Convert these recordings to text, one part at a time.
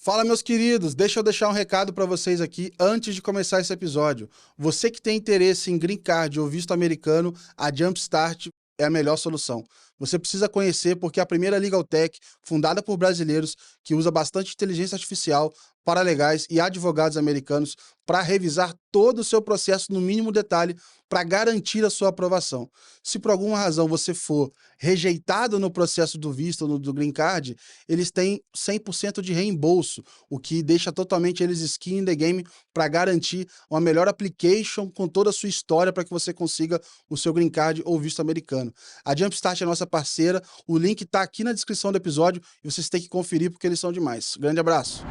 Fala, meus queridos, deixa eu deixar um recado para vocês aqui antes de começar esse episódio. Você que tem interesse em Green Card ou visto americano, a Jumpstart é a melhor solução. Você precisa conhecer porque é a primeira legal tech fundada por brasileiros que usa bastante inteligência artificial, paralegais e advogados americanos para revisar todo o seu processo no mínimo detalhe para garantir a sua aprovação. Se por alguma razão você for rejeitado no processo do visto ou do Green Card, eles têm 100% de reembolso, o que deixa totalmente eles skin in the game para garantir uma melhor application com toda a sua história para que você consiga o seu Green Card ou visto americano. A Jumpstart é nossa parceira, o link está aqui na descrição do episódio e vocês têm que conferir porque eles são demais. Grande abraço!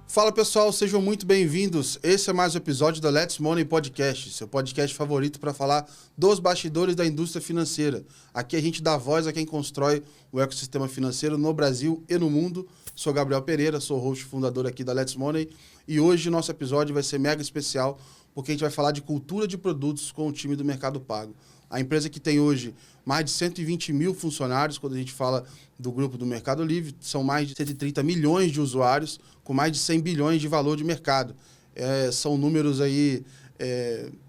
Fala pessoal, sejam muito bem-vindos. Esse é mais um episódio da Let's Money Podcast, seu podcast favorito para falar dos bastidores da indústria financeira. Aqui a gente dá voz a quem constrói o ecossistema financeiro no Brasil e no mundo. Sou Gabriel Pereira, sou host fundador aqui da Let's Money e hoje nosso episódio vai ser mega especial porque a gente vai falar de cultura de produtos com o time do Mercado Pago. A empresa que tem hoje mais de 120 mil funcionários, quando a gente fala do grupo do Mercado Livre, são mais de 130 milhões de usuários, com mais de 100 bilhões de valor de mercado. São números aí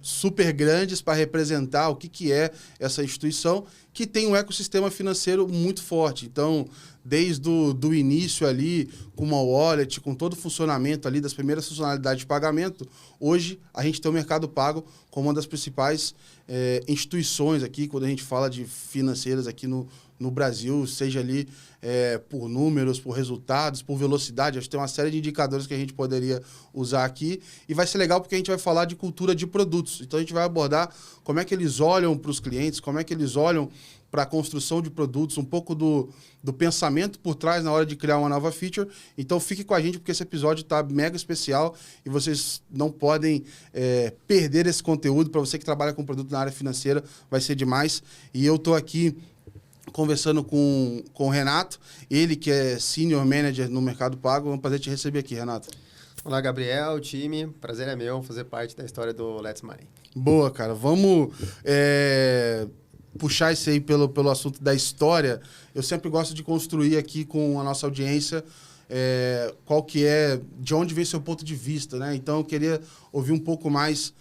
super grandes para representar o que é essa instituição, que tem um ecossistema financeiro muito forte. Então, desde o início ali, com uma wallet, com todo o funcionamento ali das primeiras funcionalidades de pagamento, hoje a gente tem o Mercado Pago como uma das principais instituições aqui, quando a gente fala de financeiras aqui no Brasil, seja ali por números, por resultados, por velocidade. Acho que tem uma série de indicadores que a gente poderia usar aqui. E vai ser legal porque a gente vai falar de cultura de produtos. Então, a gente vai abordar como é que eles olham para os clientes, como é que eles olham para a construção de produtos, um pouco do pensamento por trás na hora de criar uma nova feature. Então, fique com a gente porque esse episódio está mega especial e vocês não podem perder esse conteúdo. Para você que trabalha com produto na área financeira, vai ser demais. E eu estou aqui conversando com o Renato, ele que é Senior Manager no Mercado Pago. É um prazer te receber aqui, Renato. Olá, Gabriel, time. Prazer é meu fazer parte da história do Let's Money. Boa, cara. Vamos puxar isso aí pelo assunto da história. Eu sempre gosto de construir aqui com a nossa audiência qual que é, de onde vem seu ponto de vista, né? Então, eu queria ouvir um pouco mais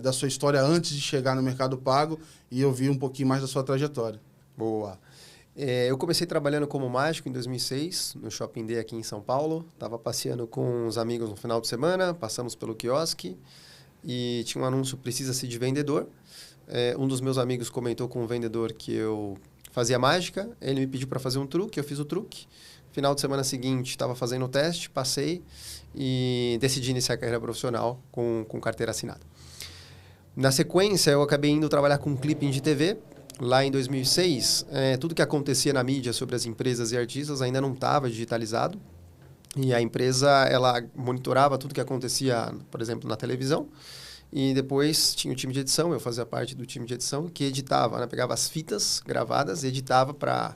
da sua história antes de chegar no Mercado Pago e ouvir um pouquinho mais da sua trajetória. Boa. Eu comecei trabalhando como mágico em 2006, no Shopping D aqui em São Paulo. Estava passeando com uns amigos no final de semana, passamos pelo quiosque e tinha um anúncio, precisa-se de vendedor. Um dos meus amigos comentou com um vendedor que eu fazia mágica, ele me pediu para fazer um truque, eu fiz o truque. Final de semana seguinte, estava fazendo o teste, passei e decidi iniciar a carreira profissional com carteira assinada. Na sequência, eu acabei indo trabalhar com clipping de TV. Lá em 2006, tudo que acontecia na mídia sobre as empresas e artistas ainda não estava digitalizado. E a empresa, ela monitorava tudo que acontecia, por exemplo, na televisão. E depois tinha o time de edição, eu fazia parte do time de edição, que editava, né? Pegava as fitas gravadas e editava para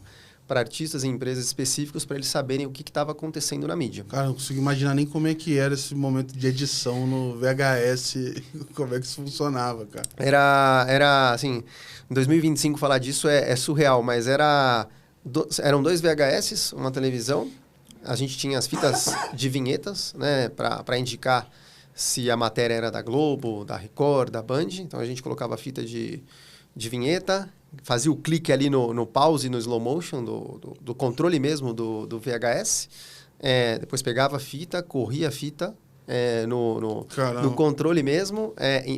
artistas e empresas específicos para eles saberem o que estava acontecendo na mídia. Cara, não consigo imaginar nem como é que era esse momento de edição no VHS, como é que isso funcionava, cara. Era assim, em 2025 falar disso é surreal, mas eram 2 VHS, uma televisão, a gente tinha as fitas de vinhetas, né, para indicar se a matéria era da Globo, da Record, da Band, então a gente colocava a fita de vinheta, fazia o clique ali no pause, no slow motion, do controle mesmo do VHS. Depois pegava a fita, corria a fita no controle mesmo,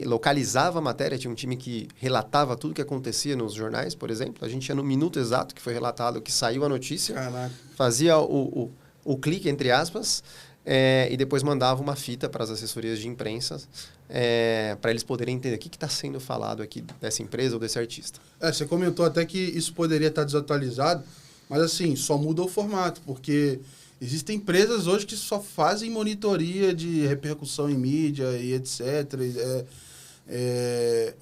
localizava a matéria. Tinha um time que relatava tudo que acontecia nos jornais, por exemplo. A gente ia no minuto exato que foi relatado, que saiu a notícia. Caraca. Fazia o clique, entre aspas, e depois mandava uma fita para as assessorias de imprensa para eles poderem entender o que está sendo falado aqui dessa empresa ou desse artista. Você comentou até que isso poderia estar desatualizado, mas assim, só muda o formato, porque existem empresas hoje que só fazem monitoria de repercussão em mídia e etc.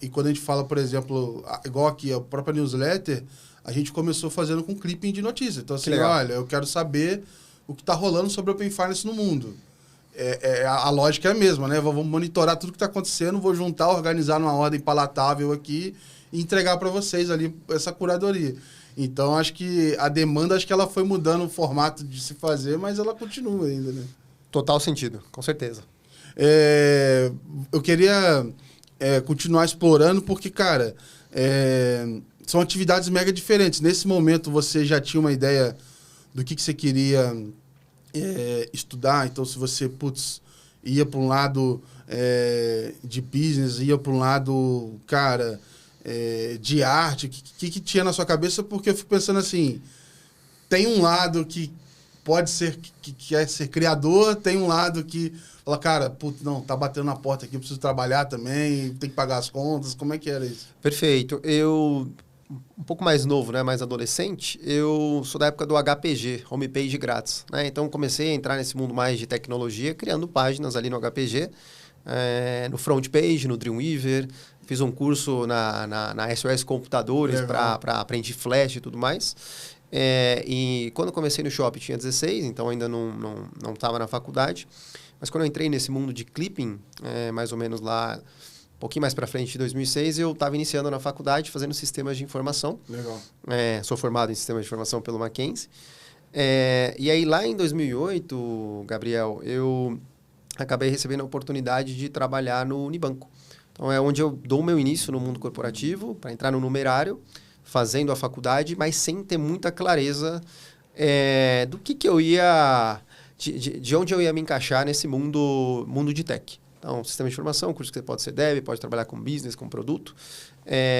E quando a gente fala, por exemplo, igual aqui, a própria newsletter, a gente começou fazendo com clipping de notícia. Então, assim, olha, eu quero saber o que está rolando sobre Open Finance no mundo. a lógica é a mesma, né? Vamos monitorar tudo que está acontecendo, vou juntar, organizar numa ordem palatável aqui e entregar para vocês ali essa curadoria. Então, acho que a demanda, acho que ela foi mudando o formato de se fazer, mas ela continua ainda, né? Total sentido, com certeza. Eu queria continuar explorando porque, cara, são atividades mega diferentes. Nesse momento, você já tinha uma ideia do que você queria estudar? Então, se você, ia para um lado de business, ia para um lado, cara, de arte, o que tinha na sua cabeça? Porque eu fico pensando assim, tem um lado que pode ser, que quer ser criador, tem um lado que fala, cara, não, tá batendo na porta aqui, eu preciso trabalhar também, tem que pagar as contas. Como é que era isso? Perfeito. Eu, um pouco mais novo, né, mais adolescente, eu sou da época do HPG, Homepage Grátis, né? Então, comecei a entrar nesse mundo mais de tecnologia, criando páginas ali no HPG, no Front Page, no Dreamweaver. Fiz um curso na SOS Computadores para aprender Flash e tudo mais. E quando comecei no Shop, tinha 16, então ainda não estava na faculdade. Mas quando eu entrei nesse mundo de clipping, mais ou menos lá, um pouquinho mais para frente, de 2006, eu estava iniciando na faculdade, fazendo sistemas de informação. Legal. Sou formado em sistemas de informação pelo Mackenzie. E aí, lá em 2008, Gabriel, eu acabei recebendo a oportunidade de trabalhar no Unibanco. Então, é onde eu dou o meu início no mundo corporativo, para entrar no numerário, fazendo a faculdade, mas sem ter muita clareza do que eu ia... De onde eu ia me encaixar nesse mundo de tech. Então, sistema de informação, curso que você pode ser dev, pode trabalhar com business, com produto.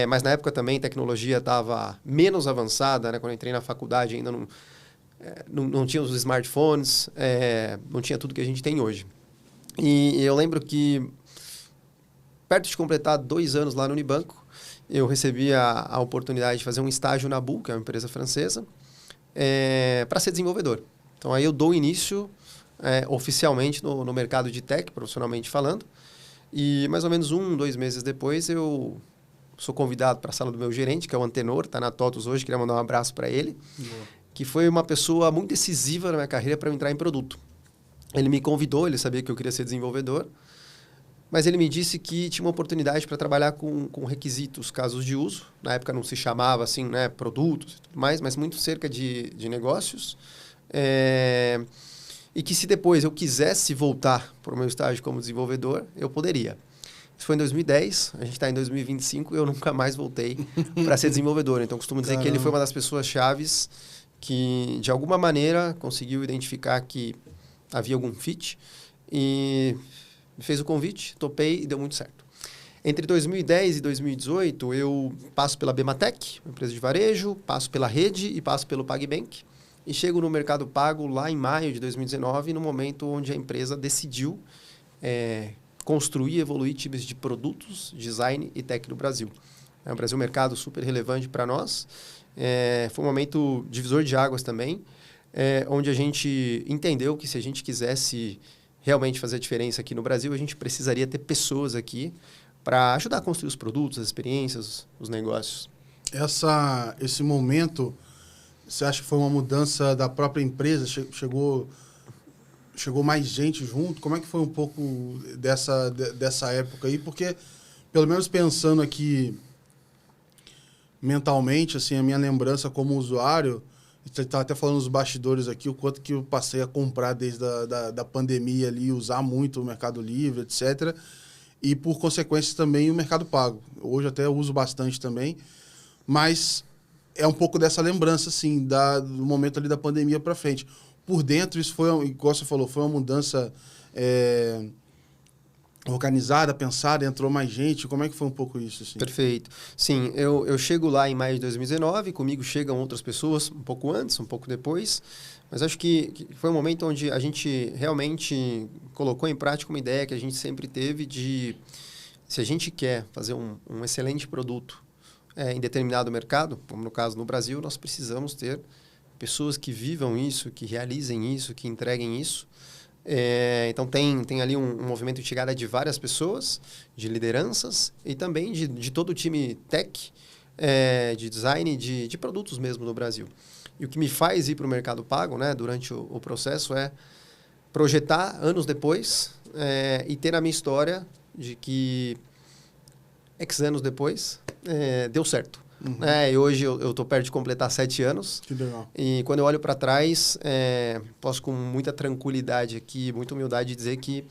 Mas na época também, tecnologia estava menos avançada, né? Quando eu entrei na faculdade, ainda não tinha os smartphones, não tinha tudo que a gente tem hoje. E eu lembro que, perto de completar 2 anos lá no Unibanco, eu recebi a oportunidade de fazer um estágio na Bull, que é uma empresa francesa, para ser desenvolvedor. Então, aí eu dou início oficialmente no mercado de tech, profissionalmente falando. E mais ou menos 2 meses depois, eu sou convidado para a sala do meu gerente, que é o Antenor, está na TOTUS hoje, queria mandar um abraço para ele, que foi uma pessoa muito decisiva na minha carreira para eu entrar em produto. Ele me convidou, ele sabia que eu queria ser desenvolvedor, mas ele me disse que tinha uma oportunidade para trabalhar com requisitos, casos de uso. Na época não se chamava assim, né, produtos e tudo mais, mas muito cerca de negócios. E que se depois eu quisesse voltar para o meu estágio como desenvolvedor, eu poderia. Isso foi em 2010, a gente está em 2025 e eu nunca mais voltei para ser desenvolvedor. Então, costumo dizer que ele foi uma das pessoas chaves que, de alguma maneira, conseguiu identificar que havia algum fit e me fez o convite, topei e deu muito certo. Entre 2010 e 2018, eu passo pela Bematec, uma empresa de varejo, passo pela Rede e passo pelo PagBank. E chego no Mercado Pago lá em maio de 2019, no momento onde a empresa decidiu construir e evoluir times de produtos, design e tech no Brasil. O Brasil é um mercado super relevante para nós. Foi um momento divisor de águas também, onde a gente entendeu que se a gente quisesse realmente fazer a diferença aqui no Brasil, a gente precisaria ter pessoas aqui para ajudar a construir os produtos, as experiências, os negócios. Esse momento, você acha que foi uma mudança da própria empresa? Chegou mais gente junto? Como é que foi um pouco dessa época aí? Porque, pelo menos pensando aqui mentalmente, assim, a minha lembrança como usuário, você estava até falando nos bastidores aqui, o quanto que eu passei a comprar desde da pandemia ali, usar muito o Mercado Livre, etc. E, por consequência, também o Mercado Pago. Hoje até eu uso bastante também, mas é um pouco dessa lembrança, assim, do momento ali da pandemia para frente. Por dentro, isso foi, igual você falou, foi uma mudança organizada, pensada, entrou mais gente. Como é que foi um pouco isso? Assim? Perfeito. Sim, eu chego lá em maio de 2019, comigo chegam outras pessoas um pouco antes, um pouco depois, mas acho que foi um momento onde a gente realmente colocou em prática uma ideia que a gente sempre teve de, se a gente quer fazer um excelente produto em determinado mercado, como no caso no Brasil, nós precisamos ter pessoas que vivam isso, que realizem isso, que entreguem isso. Então, tem ali um movimento de chegada de várias pessoas, de lideranças e também de todo o time tech, de design, de produtos mesmo no Brasil. E o que me faz ir para o Mercado Pago, né, durante o processo projetar anos depois e ter a minha história de que X anos depois deu certo. Uhum. E hoje eu estou perto de completar 7 anos. Que legal. E quando eu olho para trás, posso com muita tranquilidade aqui, muita humildade dizer que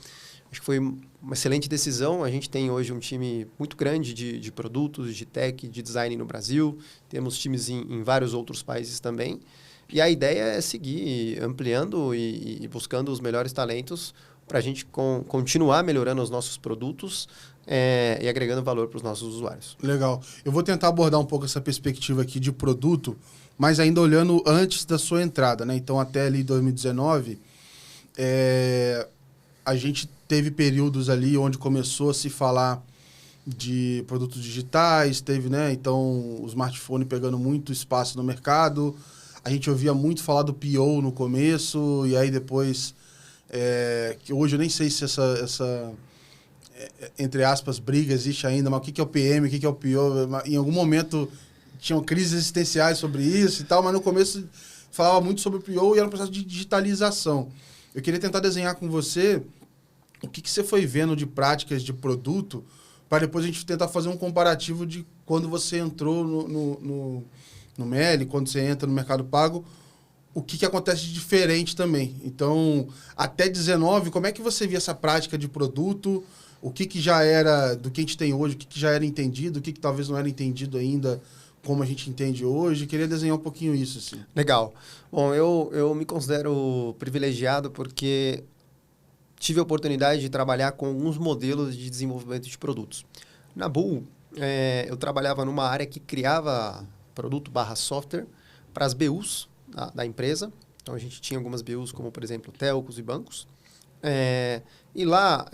acho que foi uma excelente decisão. A gente tem hoje um time muito grande de produtos, de tech, de design no Brasil. Temos times em vários outros países também. E a ideia é seguir ampliando e buscando os melhores talentos para a gente continuar melhorando os nossos produtos e agregando valor para os nossos usuários. Legal. Eu vou tentar abordar um pouco essa perspectiva aqui de produto, mas ainda olhando antes da sua entrada, né? Então, até ali 2019, a gente teve períodos ali onde começou a se falar de produtos digitais, teve, né? Então, o smartphone pegando muito espaço no mercado. A gente ouvia muito falar do PO no começo, e aí depois... que hoje eu nem sei se essa entre aspas, briga existe ainda, mas o que é o PM, o que é o PO? Em algum momento tinham crises existenciais sobre isso e tal, mas no começo falava muito sobre o PO e era um processo de digitalização. Eu queria tentar desenhar com você o que você foi vendo de práticas de produto para depois a gente tentar fazer um comparativo de quando você entrou no MELI, quando você entra no Mercado Pago, o que acontece de diferente também. Então, até 19, como é que você via essa prática de produto? O que já era do que a gente tem hoje, o que já era entendido, o que talvez não era entendido ainda como a gente entende hoje? Queria desenhar um pouquinho isso, assim. Legal. Bom, eu me considero privilegiado porque tive a oportunidade de trabalhar com alguns modelos de desenvolvimento de produtos. Na Bull, eu trabalhava numa área que criava produto/software para as BUs da empresa. Então, a gente tinha algumas BUs, como, por exemplo, telcos e bancos. E lá,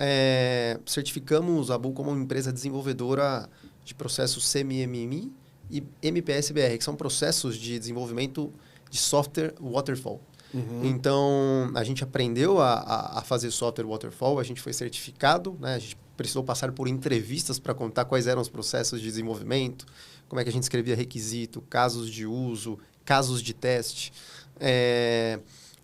certificamos a Bull como uma empresa desenvolvedora de processos CMMI e MPSBR, que são processos de desenvolvimento de software waterfall. Uhum. Então, a gente aprendeu a fazer software waterfall, a gente foi certificado, né? A gente precisou passar por entrevistas para contar quais eram os processos de desenvolvimento, como é que a gente escrevia requisito, casos de uso, casos de teste.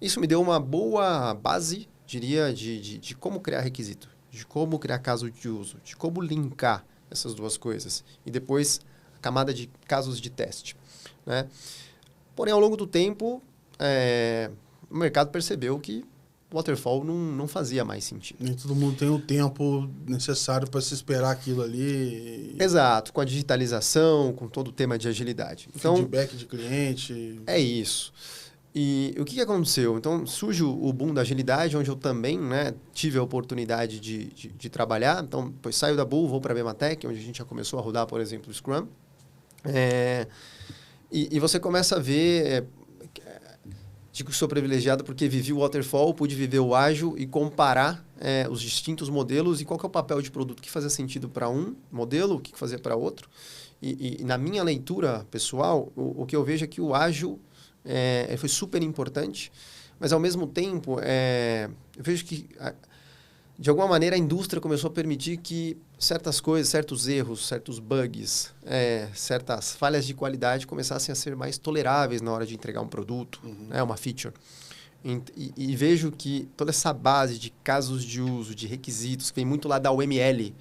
Isso me deu uma boa base, diria, de como criar requisito, de como criar caso de uso, de como linkar essas duas coisas. E depois, a camada de casos de teste, né? Porém, ao longo do tempo, o mercado percebeu que waterfall não fazia mais sentido. Nem todo mundo tem o tempo necessário para se esperar aquilo ali. Exato, com a digitalização, com todo o tema de agilidade. Então, feedback de cliente. É isso. E o que aconteceu? Então, surge o boom da agilidade, onde eu também, né, tive a oportunidade de trabalhar. Então, depois saio da Bull, vou para a Bematec, onde a gente já começou a rodar, por exemplo, o Scrum. E você começa a ver... Digo que sou privilegiado porque vivi o waterfall, pude viver o ágil e comparar os distintos modelos e qual que é o papel de produto que fazia sentido para um modelo, o que fazia para outro. E na minha leitura pessoal, o que eu vejo é que o ágil foi super importante, mas ao mesmo tempo eu vejo que de alguma maneira a indústria começou a permitir que certas coisas, certos erros, certos bugs, certas falhas de qualidade começassem a ser mais toleráveis na hora de entregar um produto, uma feature. E vejo que toda essa base de casos de uso, de requisitos, que vem muito lá da UML,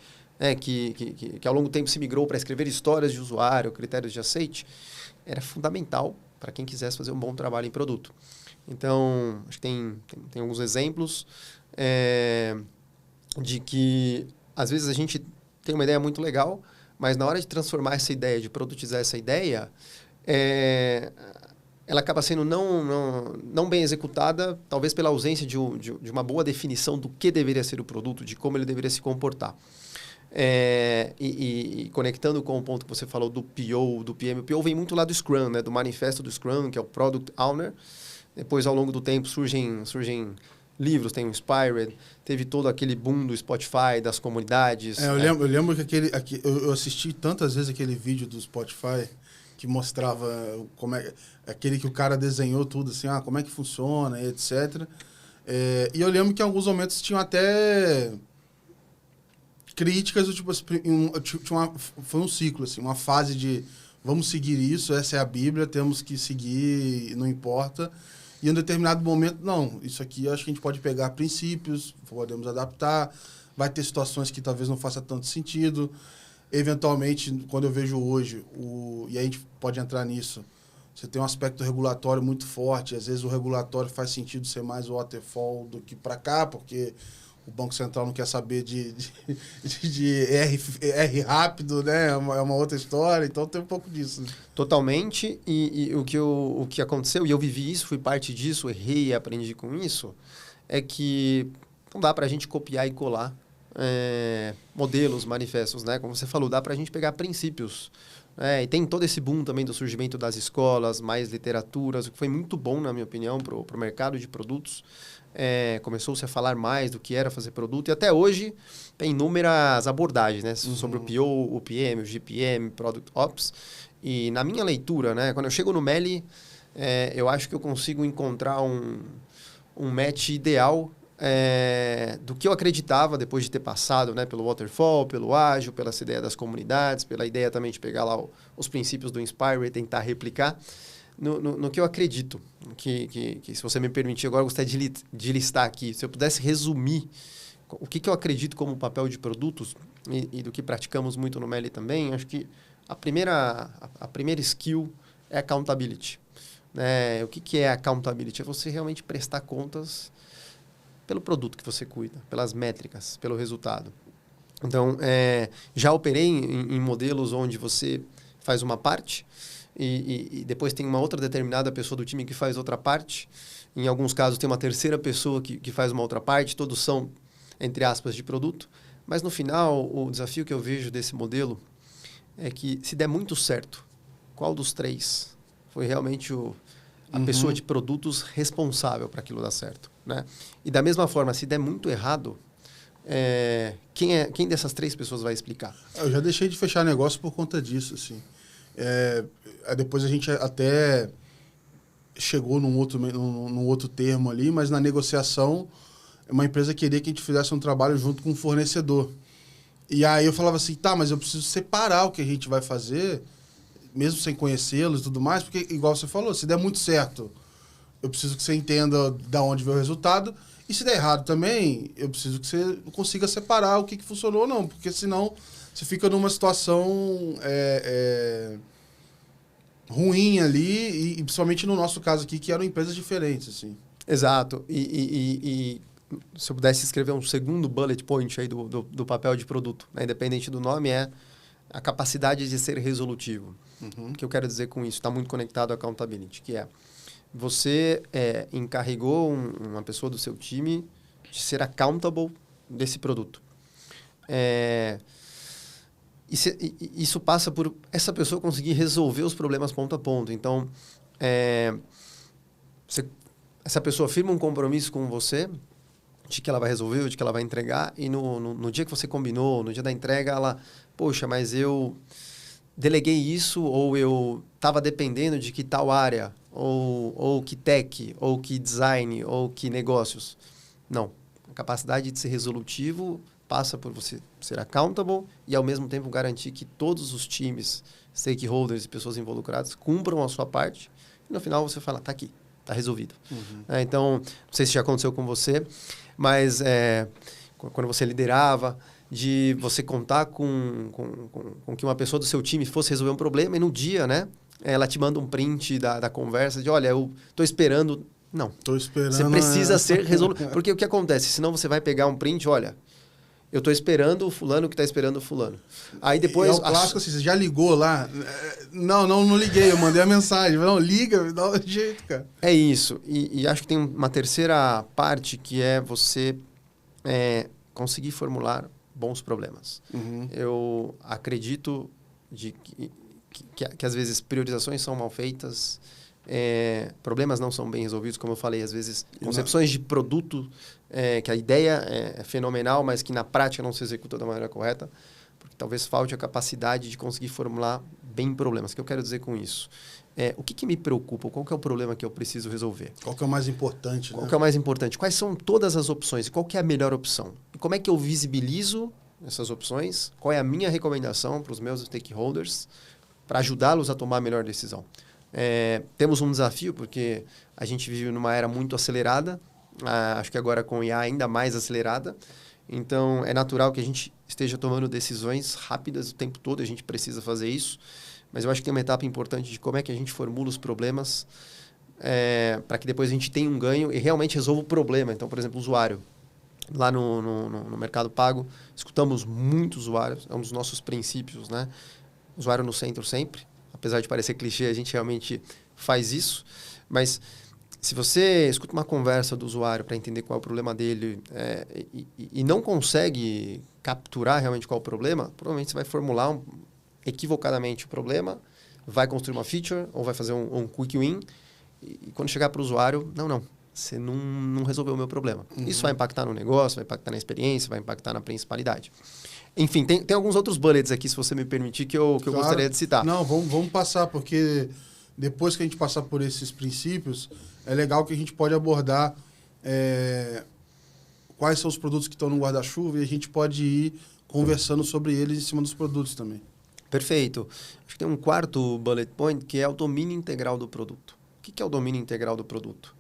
que ao longo do tempo se migrou para escrever histórias de usuário, critérios de aceite, era fundamental para quem quisesse fazer um bom trabalho em produto. Então, acho que tem alguns exemplos de que, às vezes, a gente tem uma ideia muito legal, mas na hora de transformar essa ideia, de produtizar essa ideia, ela acaba sendo não bem executada, talvez pela ausência de uma boa definição do que deveria ser o produto, de como ele deveria se comportar. E conectando com o ponto que você falou do PO, do PM, o PO vem muito lá do Scrum, né? Do manifesto do Scrum, que é o Product Owner. Depois, ao longo do tempo, surgem livros, tem o Inspired, teve todo aquele boom do Spotify, das comunidades. Eu lembro que eu assisti tantas vezes aquele vídeo do Spotify que mostrava como aquele que o cara desenhou tudo, assim, como é que funciona, etc. E eu lembro que em alguns momentos tinham até críticas, tipo, foi um ciclo, assim, uma fase de vamos seguir isso, essa é a Bíblia, temos que seguir, não importa. E em um determinado momento, não, isso aqui eu acho que a gente pode pegar princípios, podemos adaptar, vai ter situações que talvez não faça tanto sentido. Eventualmente, quando eu vejo hoje, e a gente pode entrar nisso, você tem um aspecto regulatório muito forte, às vezes o regulatório faz sentido ser mais waterfall do que para cá, porque o Banco Central não quer saber de R rápido, né? É uma outra história, então tem um pouco disso. Né? Totalmente, e o que aconteceu, e eu vivi isso, fui parte disso, errei e aprendi com isso, é que não dá para a gente copiar e colar modelos, manifestos, né? Como você falou, dá para a gente pegar princípios. E tem todo esse boom também do surgimento das escolas, mais literaturas, o que foi muito bom, na minha opinião, para o mercado de produtos. Começou-se a falar mais do que era fazer produto, e até hoje tem inúmeras abordagens, né? Sobre o PO, o PM, o GPM, Product Ops. E na minha leitura, né? Quando eu chego no Meli, eu acho que eu consigo encontrar um match ideal do que eu acreditava depois de ter passado, né, pelo Waterfall, pelo Ágil, pela essa ideia das comunidades, pela ideia também de pegar lá os princípios do Inspire e tentar replicar. No que eu acredito, que se você me permitir, agora eu gostaria de listar aqui, se eu pudesse resumir o que eu acredito como papel de produtos e do que praticamos muito no Meli também, acho que a primeira skill é accountability. O que é accountability? É você realmente prestar contas pelo produto que você cuida, pelas métricas, pelo resultado. Então, já operei em modelos onde você faz uma parte e depois tem uma outra determinada pessoa do time que faz outra parte. Em alguns casos, tem uma terceira pessoa que faz uma outra parte. Todos são, entre aspas, de produto. Mas, no final, o desafio que eu vejo desse modelo é que, se der muito certo, qual dos três foi realmente a pessoa de produtos responsável para aquilo dar certo, né? E, da mesma forma, se der muito errado, quem dessas três pessoas vai explicar? Eu já deixei de fechar negócio por conta disso, assim. Depois a gente até chegou num outro termo ali, mas na negociação, uma empresa queria que a gente fizesse um trabalho junto com um fornecedor. E aí eu falava assim, tá, mas eu preciso separar o que a gente vai fazer, mesmo sem conhecê-los e tudo mais, porque, igual você falou, se der muito certo, eu preciso que você entenda de onde veio o resultado, e se der errado também, eu preciso que você consiga separar o que funcionou ou não, porque senão você fica numa situação ruim ali, e principalmente no nosso caso aqui, que eram empresas diferentes, assim. Exato. E se eu pudesse escrever um segundo bullet point aí do papel de produto, né? Independente do nome, é a capacidade de ser resolutivo. O que eu quero dizer com isso? Está muito conectado à accountability, que é você encarregou uma pessoa do seu time de ser accountable desse produto. Isso passa por essa pessoa conseguir resolver os problemas ponto a ponto. Então, essa pessoa firma um compromisso com você de que ela vai resolver, de que ela vai entregar, e no dia que você combinou, no dia da entrega, ela, poxa, mas eu deleguei isso, ou eu estava dependendo de que tal área, ou que tech, ou que design, ou que negócios. Não. A capacidade de ser resolutivo passa por você ser accountable e, ao mesmo tempo, garantir que todos os times, stakeholders e pessoas involucradas cumpram a sua parte. E, no final, você fala, tá aqui, tá resolvido. Então, não sei se já aconteceu com você, mas quando você liderava, de você contar com que uma pessoa do seu time fosse resolver um problema e no dia, né, ela te manda um print da conversa de, olha, eu estou esperando. Não. Estou esperando. Você precisa ser resolutivo. Porque o que acontece? Senão você vai pegar um print, olha, eu estou esperando o fulano que está esperando o fulano. Aí depois... É o clássico assim, você já ligou lá? Não liguei, eu mandei a mensagem. Não, liga, dá um jeito, cara. É isso. E acho que tem uma terceira parte que é você conseguir formular bons problemas. Eu acredito que às vezes priorizações são mal feitas, problemas não são bem resolvidos, como eu falei, às vezes concepções de produto, que a ideia é fenomenal, mas que na prática não se executa da maneira correta, porque talvez falte a capacidade de conseguir formular bem problemas. O que eu quero dizer com isso? O que me preocupa? Qual que é o problema que eu preciso resolver? Qual que é o mais importante? Qual que é o mais importante? Quais são todas as opções? E qual que é a melhor opção? E como é que eu visibilizo essas opções? Qual é a minha recomendação para os meus stakeholders para ajudá-los a tomar a melhor decisão? Temos um desafio, porque a gente vive numa era muito acelerada, acho que agora com o IA ainda mais acelerada, então é natural que a gente esteja tomando decisões rápidas o tempo todo, a gente precisa fazer isso, mas eu acho que tem uma etapa importante de como é que a gente formula os problemas para que depois a gente tenha um ganho e realmente resolva o problema. Então, por exemplo, o usuário. Lá no Mercado Pago, escutamos muitos usuários, é um dos nossos princípios, né? Usuário no centro sempre. Apesar de parecer clichê, a gente realmente faz isso. Mas se você escuta uma conversa do usuário para entender qual é o problema dele e não consegue capturar realmente qual é o problema, provavelmente você vai formular equivocadamente o problema, vai construir uma feature ou vai fazer um quick win e quando chegar para o usuário, não, você não resolveu o meu problema. Uhum. Isso vai impactar no negócio, vai impactar na experiência, vai impactar na principalidade. Enfim, tem alguns outros bullets aqui, se você me permitir, que eu gostaria de citar. Não, vamos passar, porque depois que a gente passar por esses princípios, é legal que a gente pode abordar quais são os produtos que estão no guarda-chuva e a gente pode ir conversando sobre eles em cima dos produtos também. Perfeito. Acho que tem um quarto bullet point, que é o domínio integral do produto. O que é o domínio integral do produto?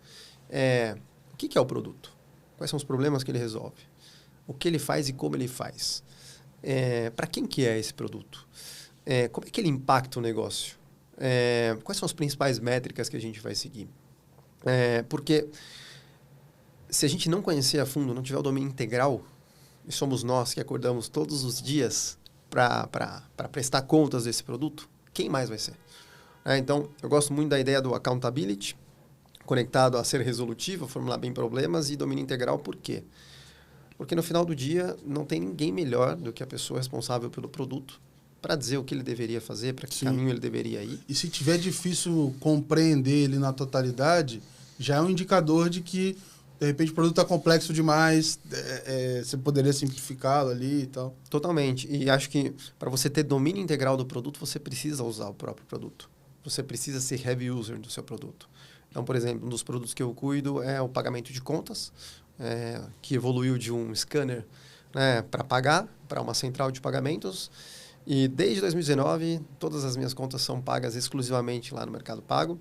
O que é o produto? Quais são os problemas que ele resolve? O que ele faz e como ele faz? Para quem que é esse produto? Como é que ele impacta o negócio? Quais são as principais métricas que a gente vai seguir? Porque se a gente não conhecer a fundo, não tiver o domínio integral, e somos nós que acordamos todos os dias para prestar contas desse produto, quem mais vai ser? Então, eu gosto muito da ideia do accountability, conectado a ser resolutivo, formular bem problemas, e domínio integral. Por quê? Porque no final do dia não tem ninguém melhor do que a pessoa responsável pelo produto para dizer o que ele deveria fazer, para que caminho ele deveria ir. E se tiver difícil compreender ele na totalidade, já é um indicador de que, de repente, o produto está complexo demais, você poderia simplificá-lo ali e tal. Totalmente. E acho que para você ter domínio integral do produto, você precisa usar o próprio produto. Você precisa ser heavy user do seu produto. Então, por exemplo, um dos produtos que eu cuido é o pagamento de contas, que evoluiu de um scanner para pagar, para uma central de pagamentos. E desde 2019, todas as minhas contas são pagas exclusivamente lá no Mercado Pago.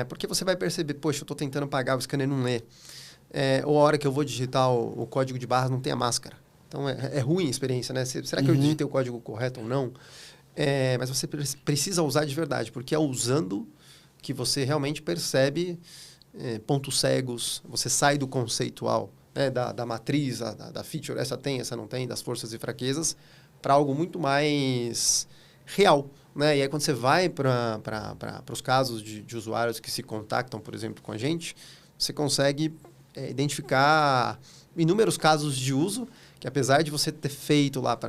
Porque você vai perceber, poxa, eu estou tentando pagar, o scanner não lê. Ou a hora que eu vou digitar o código de barras, não tem a máscara. Então, é ruim a experiência, né? Será que eu digitei o código correto ou não? Mas você precisa usar de verdade, porque é usando que você realmente percebe pontos cegos, você sai do conceitual, da matriz, da feature, essa tem, essa não tem, das forças e fraquezas, para algo muito mais real. Né? E aí, quando você vai para os casos de usuários que se contactam, por exemplo, com a gente, você consegue identificar inúmeros casos de uso que, apesar de você ter feito lá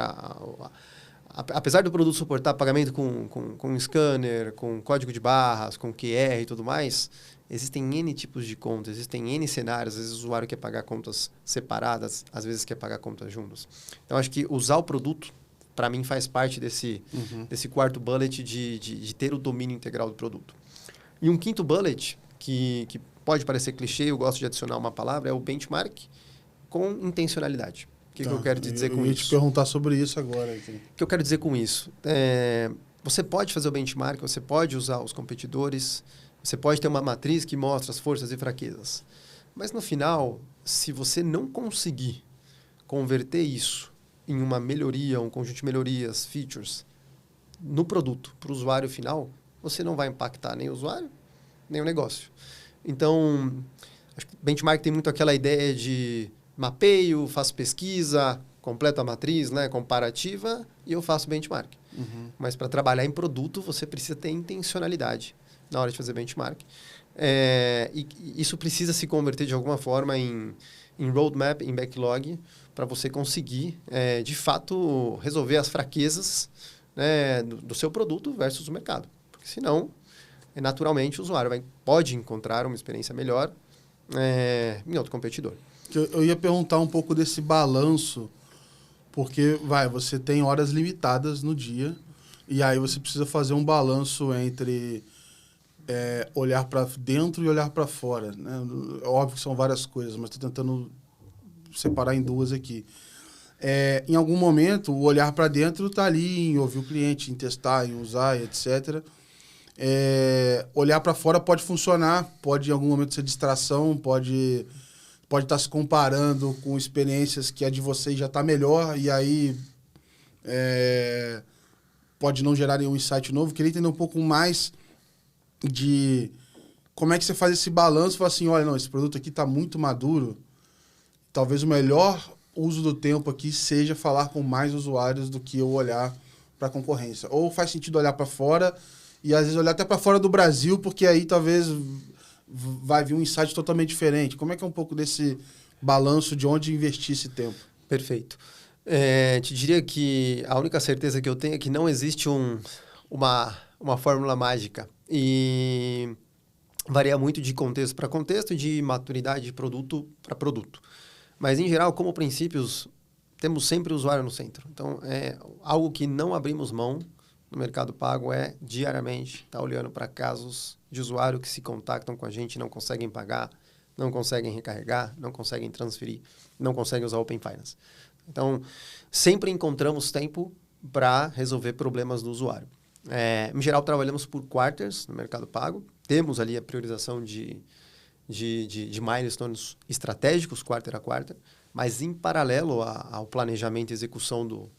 apesar do produto suportar pagamento com scanner, com código de barras, com QR e tudo mais, existem N tipos de contas, existem N cenários. Às vezes o usuário quer pagar contas separadas, às vezes quer pagar contas juntas. Então, acho que usar o produto, para mim, faz parte desse quarto bullet de ter o domínio integral do produto. E um quinto bullet, que pode parecer clichê, eu gosto de adicionar uma palavra, é o benchmark com intencionalidade. O que eu quero dizer com isso? Eu ia te perguntar sobre isso agora. O que eu quero dizer com isso? Você pode fazer o benchmark, você pode usar os competidores, você pode ter uma matriz que mostra as forças e fraquezas. Mas, no final, se você não conseguir converter isso em uma melhoria, um conjunto de melhorias, features, no produto, para o usuário final, você não vai impactar nem o usuário, nem o negócio. Então, acho que benchmark tem muito aquela ideia de mapeio, faço pesquisa, completo a matriz, comparativa, e eu faço benchmark. Mas para trabalhar em produto, você precisa ter intencionalidade na hora de fazer benchmark. E isso precisa se converter de alguma forma em roadmap, em backlog, para você conseguir, de fato, resolver as fraquezas do seu produto versus o mercado. Porque senão, naturalmente, o usuário pode encontrar uma experiência melhor em outro competidor. Eu ia perguntar um pouco desse balanço, porque você tem horas limitadas no dia, e aí você precisa fazer um balanço entre olhar para dentro e olhar para fora. Né? É óbvio que são várias coisas, mas estou tentando separar em duas aqui. Em algum momento, o olhar para dentro está ali em ouvir o cliente, em testar, em usar, etc. olhar para fora pode funcionar, pode em algum momento ser distração, pode estar se comparando com experiências que a de vocês já está melhor e aí pode não gerar nenhum insight novo. Queria entender um pouco mais de como é que você faz esse balanço e fala assim, olha, não, esse produto aqui está muito maduro, talvez o melhor uso do tempo aqui seja falar com mais usuários do que eu olhar para a concorrência. Ou faz sentido olhar para fora e às vezes olhar até para fora do Brasil, porque aí talvez vai vir um insight totalmente diferente. Como é que é um pouco desse balanço de onde investir esse tempo? Perfeito. Te diria que a única certeza que eu tenho é que não existe uma fórmula mágica. E varia muito de contexto para contexto e de maturidade de produto para produto. Mas, em geral, como princípios, temos sempre o usuário no centro. Então, algo que não abrimos mão no Mercado Pago diariamente, estar olhando para casos de usuário que se contactam com a gente, não conseguem pagar, não conseguem recarregar, não conseguem transferir, não conseguem usar Open Finance. Então, sempre encontramos tempo para resolver problemas do usuário. Em geral, trabalhamos por quarters no Mercado Pago. Temos ali a priorização de milestones estratégicos, quarter a quarter, mas em paralelo ao planejamento e execução do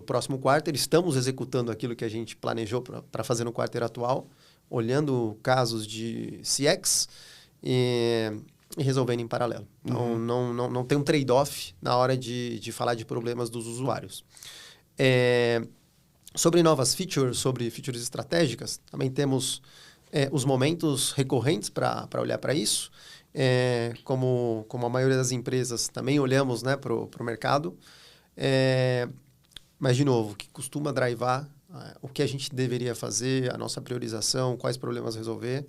próximo quarter, estamos executando aquilo que a gente planejou para fazer no quarter atual, olhando casos de CX e resolvendo em paralelo. Então, não tem um trade-off na hora de falar de problemas dos usuários. Sobre novas features, sobre features estratégicas, também temos os momentos recorrentes para olhar para isso. Como a maioria das empresas, também olhamos, né, para o mercado. Mas, de novo, o que costuma drivar o que a gente deveria fazer, a nossa priorização, quais problemas resolver,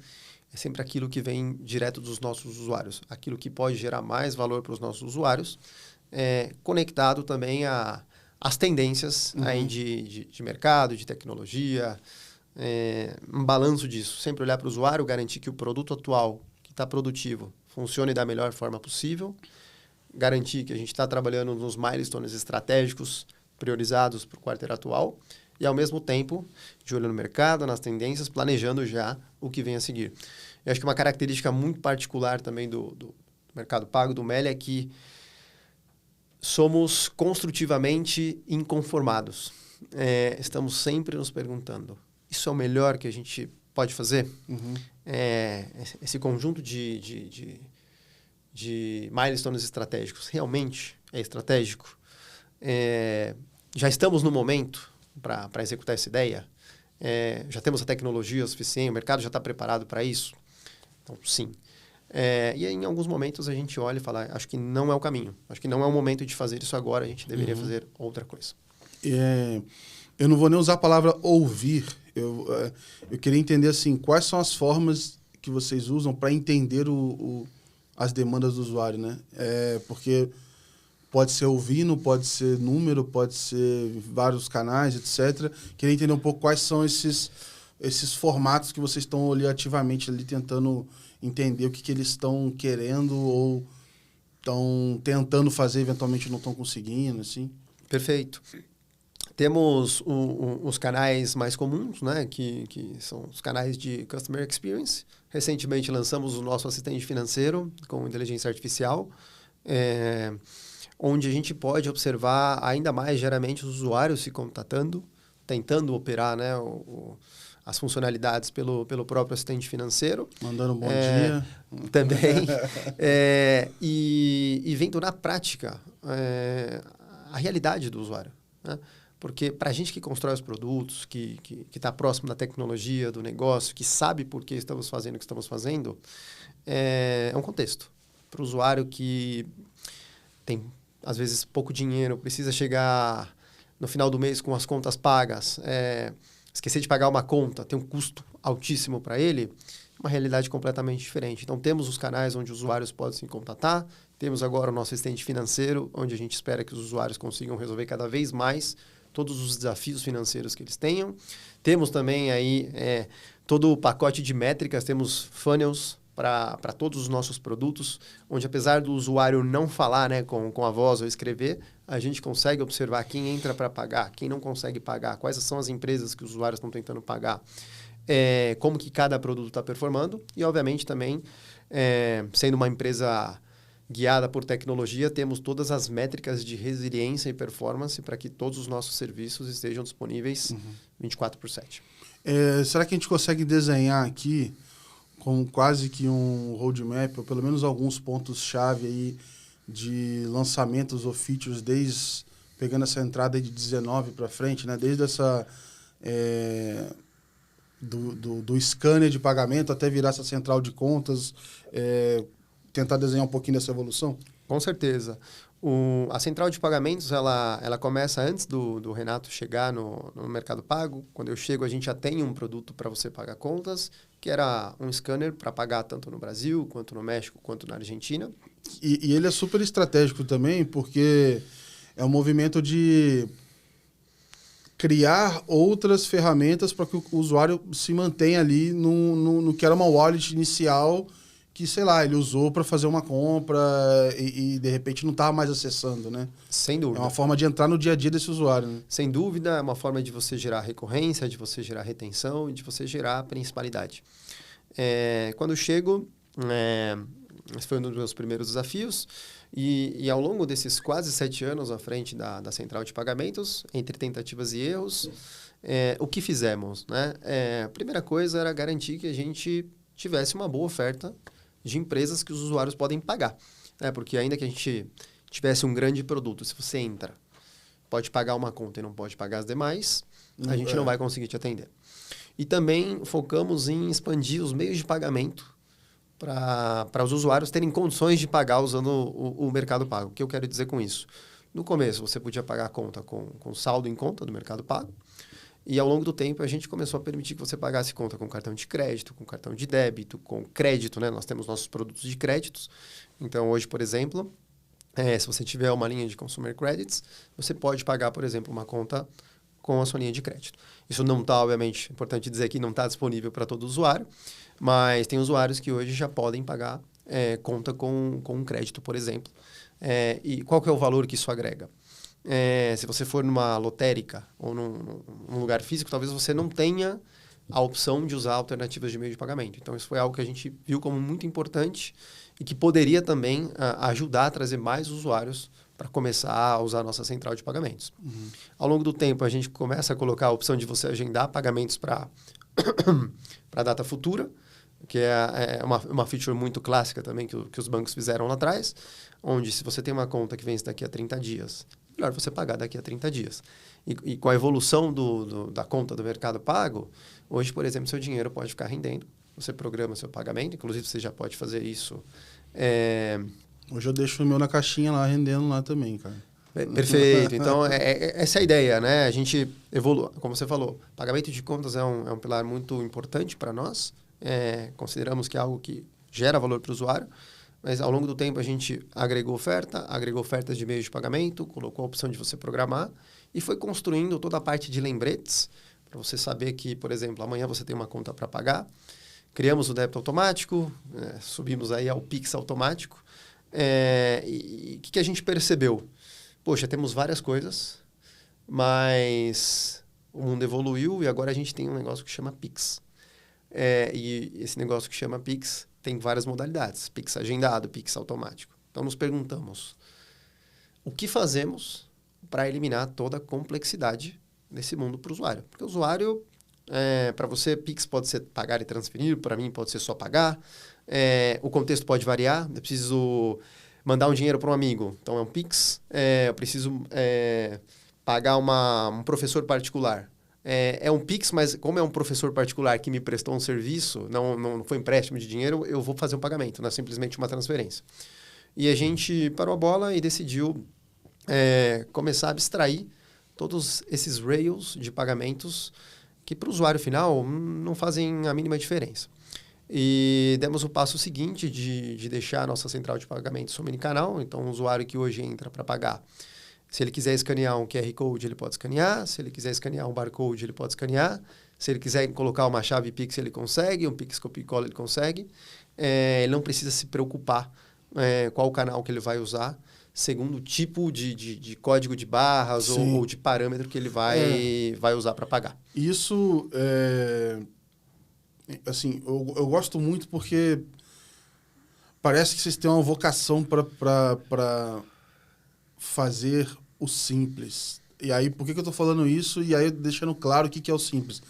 é sempre aquilo que vem direto dos nossos usuários. Aquilo que pode gerar mais valor para os nossos usuários, conectado também às tendências aí de mercado, de tecnologia, um balanço disso. Sempre olhar para o usuário, garantir que o produto atual, que está produtivo, funcione da melhor forma possível, garantir que a gente está trabalhando nos milestones estratégicos priorizados para o quarter atual e, ao mesmo tempo, de olho no mercado, nas tendências, planejando já o que vem a seguir. Eu acho que uma característica muito particular também do Mercado Pago, do Meli, é que somos construtivamente inconformados. Estamos sempre nos perguntando, isso é o melhor que a gente pode fazer? Esse conjunto de milestones estratégicos realmente é estratégico? Já estamos no momento para executar essa ideia? Já temos a tecnologia suficiente? O mercado já está preparado para isso? Então, sim. E em alguns momentos a gente olha e fala, acho que não é o caminho. Acho que não é o momento de fazer isso agora, a gente deveria fazer outra coisa. Eu não vou nem usar a palavra ouvir. Eu queria entender assim, quais são as formas que vocês usam para entender as demandas do usuário, né? Porque pode ser ouvindo, pode ser número, pode ser vários canais, etc. Queria entender um pouco quais são esses formatos que vocês estão ali ativamente ali tentando entender o que eles estão querendo ou estão tentando fazer, eventualmente não estão conseguindo, assim. Perfeito. Temos os canais mais comuns, né, que são os canais de Customer Experience. Recentemente lançamos o nosso assistente financeiro com inteligência artificial, onde a gente pode observar ainda mais diariamente os usuários se contatando, tentando operar, né, as funcionalidades pelo próprio assistente financeiro. Mandando um bom dia. Também. E vendo na prática a realidade do usuário, né? Porque para a gente que constrói os produtos, que está próximo da tecnologia, do negócio, que sabe por que estamos fazendo o que estamos fazendo, é um contexto. Para o usuário que tem, às vezes, pouco dinheiro, precisa chegar no final do mês com as contas pagas, esquecer de pagar uma conta, tem um custo altíssimo para ele, uma realidade completamente diferente. Então, temos os canais onde os usuários podem se contatar, temos agora o nosso assistente financeiro, onde a gente espera que os usuários consigam resolver cada vez mais todos os desafios financeiros que eles tenham. Temos também aí todo o pacote de métricas, temos funnels para todos os nossos produtos, onde apesar do usuário não falar, né, com a voz ou escrever, a gente consegue observar quem entra para pagar, quem não consegue pagar, quais são as empresas que os usuários estão tentando pagar. como que cada produto está performando e, obviamente, também, sendo uma empresa guiada por tecnologia, temos todas as métricas de resiliência e performance para que todos os nossos serviços estejam disponíveis 24/7. Será que a gente consegue desenhar aqui com quase que um roadmap, ou pelo menos alguns pontos-chave aí de lançamentos ou features, pegando essa entrada de 19 para frente, né? Desde essa... do scanner de pagamento até virar essa central de contas, tentar desenhar um pouquinho dessa evolução? Com certeza. A central de pagamentos, ela começa antes do Renato chegar no Mercado Pago. Quando eu chego, a gente já tem um produto para você pagar contas, que era um scanner para pagar tanto no Brasil, quanto no México, quanto na Argentina. E ele é super estratégico também, porque é um movimento de criar outras ferramentas para que o usuário se mantenha ali no que era uma wallet inicial, que, sei lá, ele usou para fazer uma compra e de repente não estava mais acessando, né? Sem dúvida. É uma forma de entrar no dia a dia desse usuário, né? Sem dúvida, é uma forma de você gerar recorrência, de você gerar retenção e de você gerar principalidade. Quando eu chego, esse foi um dos meus primeiros desafios, e ao longo desses quase 7 anos à frente da central de pagamentos, entre tentativas e erros, o que fizemos, né? A primeira coisa era garantir que a gente tivesse uma boa oferta de empresas que os usuários podem pagar. Né? Porque ainda que a gente tivesse um grande produto, se você entra, pode pagar uma conta e não pode pagar as demais, a gente não vai conseguir te atender. E também focamos em expandir os meios de pagamento para os usuários terem condições de pagar usando o Mercado Pago. O que eu quero dizer com isso? No começo, você podia pagar a conta com saldo em conta do Mercado Pago. E ao longo do tempo, a gente começou a permitir que você pagasse conta com cartão de crédito, com cartão de débito, com crédito, né? Nós temos nossos produtos de créditos. Então, hoje, por exemplo, se você tiver uma linha de Consumer Credits, você pode pagar, por exemplo, uma conta com a sua linha de crédito. Isso não está, obviamente, importante dizer que não está disponível para todo usuário, mas tem usuários que hoje já podem pagar conta com um crédito, por exemplo. E qual que é o valor que isso agrega? Se você for numa lotérica ou num lugar físico, talvez você não tenha a opção de usar alternativas de meio de pagamento. Então, isso foi algo que a gente viu como muito importante e que poderia também ajudar a trazer mais usuários para começar a usar a nossa central de pagamentos. Uhum. Ao longo do tempo, a gente começa a colocar a opção de você agendar pagamentos para a data futura, que é uma feature muito clássica também que os bancos fizeram lá atrás, onde se você tem uma conta que vence daqui a 30 dias, melhor você pagar daqui a 30 dias. E com a evolução da conta do Mercado Pago, hoje, por exemplo, seu dinheiro pode ficar rendendo. Você programa seu pagamento, inclusive você já pode fazer isso. Hoje eu deixo o meu na caixinha lá, rendendo lá também, cara. Perfeito. Então, essa é a ideia, né? A gente evolui, como você falou, pagamento de contas é um pilar muito importante para nós. Consideramos que é algo que gera valor para o usuário. Mas, ao longo do tempo, a gente agregou ofertas de meios de pagamento, colocou a opção de você programar e foi construindo toda a parte de lembretes para você saber que, por exemplo, amanhã você tem uma conta para pagar. Criamos o débito automático, subimos aí ao Pix automático. E o que a gente percebeu? Poxa, temos várias coisas, mas o mundo evoluiu e agora a gente tem um negócio que chama Pix. E esse negócio que chama Pix tem várias modalidades. Pix agendado, Pix automático. Então, nos perguntamos, o que fazemos para eliminar toda a complexidade desse mundo para o usuário? Porque o usuário, para você, Pix pode ser pagar e transferir, para mim pode ser só pagar. O contexto pode variar, eu preciso mandar um dinheiro para um amigo, então é um Pix. Eu preciso pagar um professor particular. É um Pix, mas como é um professor particular que me prestou um serviço, não foi empréstimo de dinheiro, eu vou fazer um pagamento, não é simplesmente uma transferência. E a gente parou a bola e decidiu começar a abstrair todos esses rails de pagamentos que para o usuário final não fazem a mínima diferença. E demos o passo seguinte de deixar a nossa central de pagamentos omnicanal. Então, o usuário que hoje entra para pagar, se ele quiser escanear um QR Code, ele pode escanear. Se ele quiser escanear um barcode, ele pode escanear. Se ele quiser colocar uma chave Pix, ele consegue. Um Pix Copy Cola, ele consegue. Ele não precisa se preocupar qual o canal que ele vai usar, segundo o tipo de código de barras ou de parâmetro que ele vai usar para pagar. Isso assim, eu gosto muito porque parece que vocês têm uma vocação para fazer o simples. E aí, por que eu estou falando isso? E aí, deixando claro o que é o simples.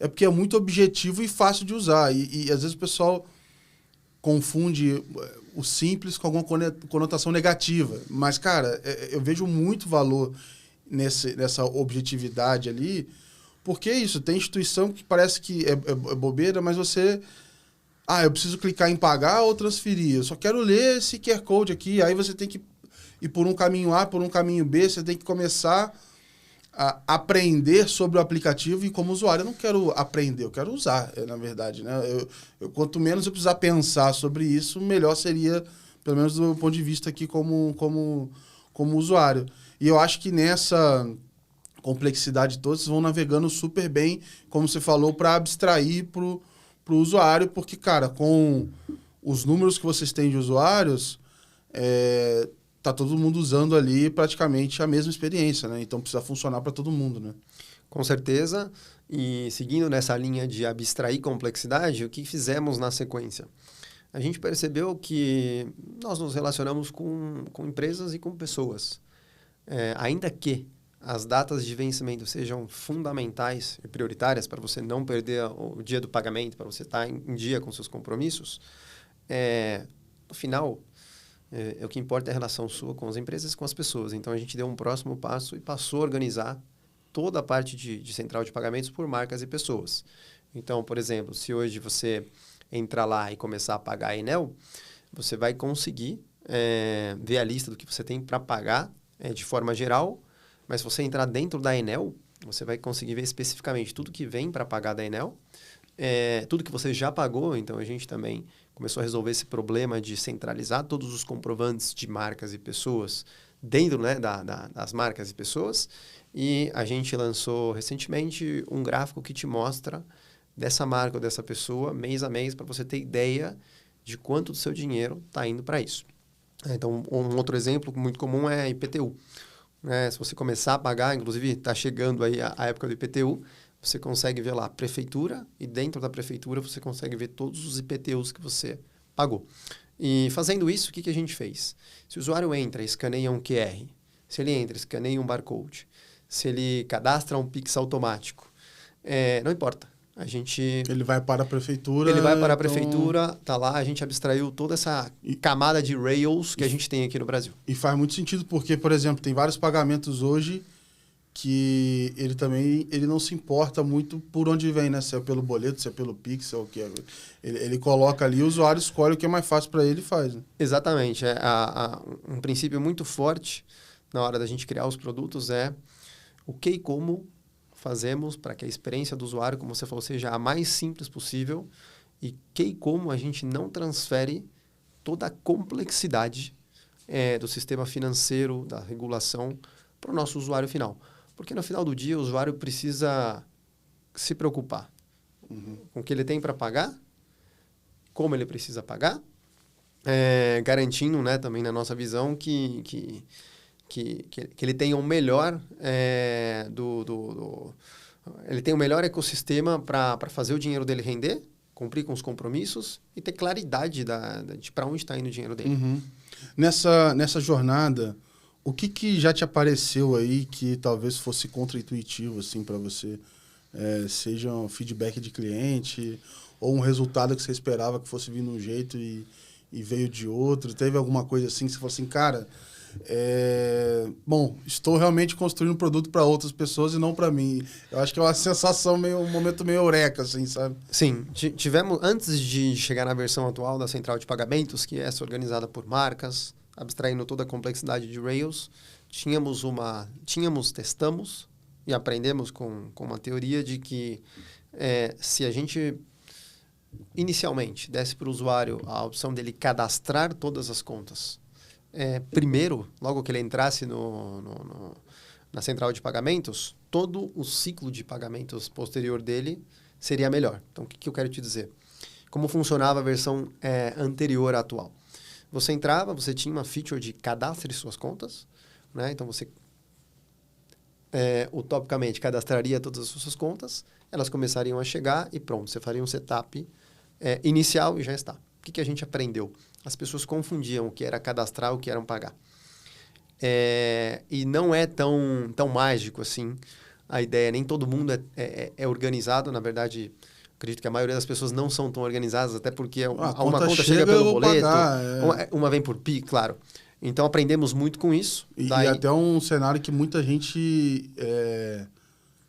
É porque é muito objetivo e fácil de usar. E às vezes o pessoal confunde o simples com alguma conotação negativa. Mas, cara, eu vejo muito valor nessa objetividade ali, porque é isso, tem instituição que parece que é bobeira, mas você... eu preciso clicar em pagar ou transferir. Eu só quero ler esse QR Code aqui. Aí você tem que ir por um caminho A, por um caminho B. Você tem que começar a aprender sobre o aplicativo. E como usuário, eu não quero aprender, eu quero usar, na verdade. Né? Quanto menos eu precisar pensar sobre isso, melhor seria, pelo menos do meu ponto de vista aqui como usuário. E eu acho que nessa complexidade toda, vocês vão navegando super bem, como você falou, para abstrair para o usuário, porque, cara, com os números que vocês têm de usuários, tá todo mundo usando ali praticamente a mesma experiência, né? Então precisa funcionar para todo mundo, né? Com certeza. E seguindo nessa linha de abstrair complexidade, o que fizemos na sequência? A gente percebeu que nós nos relacionamos com empresas e com pessoas. Ainda que as datas de vencimento sejam fundamentais e prioritárias para você não perder o dia do pagamento, para você estar em dia com seus compromissos, no final, o que importa é a relação sua com as empresas e com as pessoas. Então, a gente deu um próximo passo e passou a organizar toda a parte de central de pagamentos por marcas e pessoas. Então, por exemplo, se hoje você entrar lá e começar a pagar a Enel, você vai conseguir ver a lista do que você tem para pagar de forma geral, mas se você entrar dentro da Enel, você vai conseguir ver especificamente tudo que vem para pagar da Enel, tudo que você já pagou. Então, a gente também começou a resolver esse problema de centralizar todos os comprovantes de marcas e pessoas dentro, né, das marcas e pessoas. E a gente lançou recentemente um gráfico que te mostra dessa marca ou dessa pessoa, mês a mês, para você ter ideia de quanto do seu dinheiro está indo para isso. Então, um outro exemplo muito comum é IPTU. Se você começar a pagar, inclusive está chegando aí a época do IPTU, você consegue ver lá a prefeitura e dentro da prefeitura você consegue ver todos os IPTUs que você pagou. E fazendo isso, o que a gente fez? Se o usuário entra e escaneia um QR, se ele entra e escaneia um barcode, se ele cadastra um Pix automático, não importa. Ele vai para a prefeitura. Ele vai para a prefeitura, tá lá, a gente abstraiu toda essa camada de rails que a gente tem aqui no Brasil. E faz muito sentido porque, por exemplo, tem vários pagamentos hoje que ele não se importa muito por onde vem, né? Se é pelo boleto, se é pelo Pix, se é o que é. Ele coloca ali, o usuário escolhe o que é mais fácil para ele e faz. Né? Exatamente. Um princípio muito forte na hora da gente criar os produtos é o que e como fazemos para que a experiência do usuário, como você falou, seja a mais simples possível e que e como a gente não transfere toda a complexidade do sistema financeiro, da regulação para o nosso usuário final. Porque no final do dia o usuário precisa se preocupar com o que ele tem para pagar, como ele precisa pagar, garantindo, né, também na nossa visão que ele tenha o melhor ele tem o melhor ecossistema para fazer o dinheiro dele render, cumprir com os compromissos e ter claridade de para onde está indo o dinheiro dele. Uhum. Nessa jornada, o que já te apareceu aí que talvez fosse contraintuitivo assim, para você? Seja um feedback de cliente ou um resultado que você esperava que fosse vir de um jeito e veio de outro? Teve alguma coisa assim que você falou assim, cara... estou realmente construindo um produto para outras pessoas e não para mim. Eu acho que é uma sensação, um momento meio eureka, assim, sabe? Sim, tivemos, antes de chegar na versão atual da central de pagamentos, que é essa organizada por marcas, abstraindo toda a complexidade de Rails, testamos e aprendemos com uma teoria de que se a gente inicialmente desse para o usuário a opção dele cadastrar todas as contas, primeiro, logo que ele entrasse na central de pagamentos, todo o ciclo de pagamentos posterior dele seria melhor. Então, o que eu quero te dizer? Como funcionava a versão anterior à atual? Você entrava, você tinha uma feature de cadastre suas contas, né? Então, você utopicamente, cadastraria todas as suas contas, elas começariam a chegar e pronto, você faria um setup inicial e já está. O que a gente aprendeu? As pessoas confundiam o que era cadastrar e o que era pagar. E não é tão mágico assim a ideia. Nem todo mundo é organizado. Na verdade, acredito que a maioria das pessoas não são tão organizadas, até porque uma conta chega pelo boleto, uma vem por PI, claro. Então, aprendemos muito com isso. E até um cenário que muita gente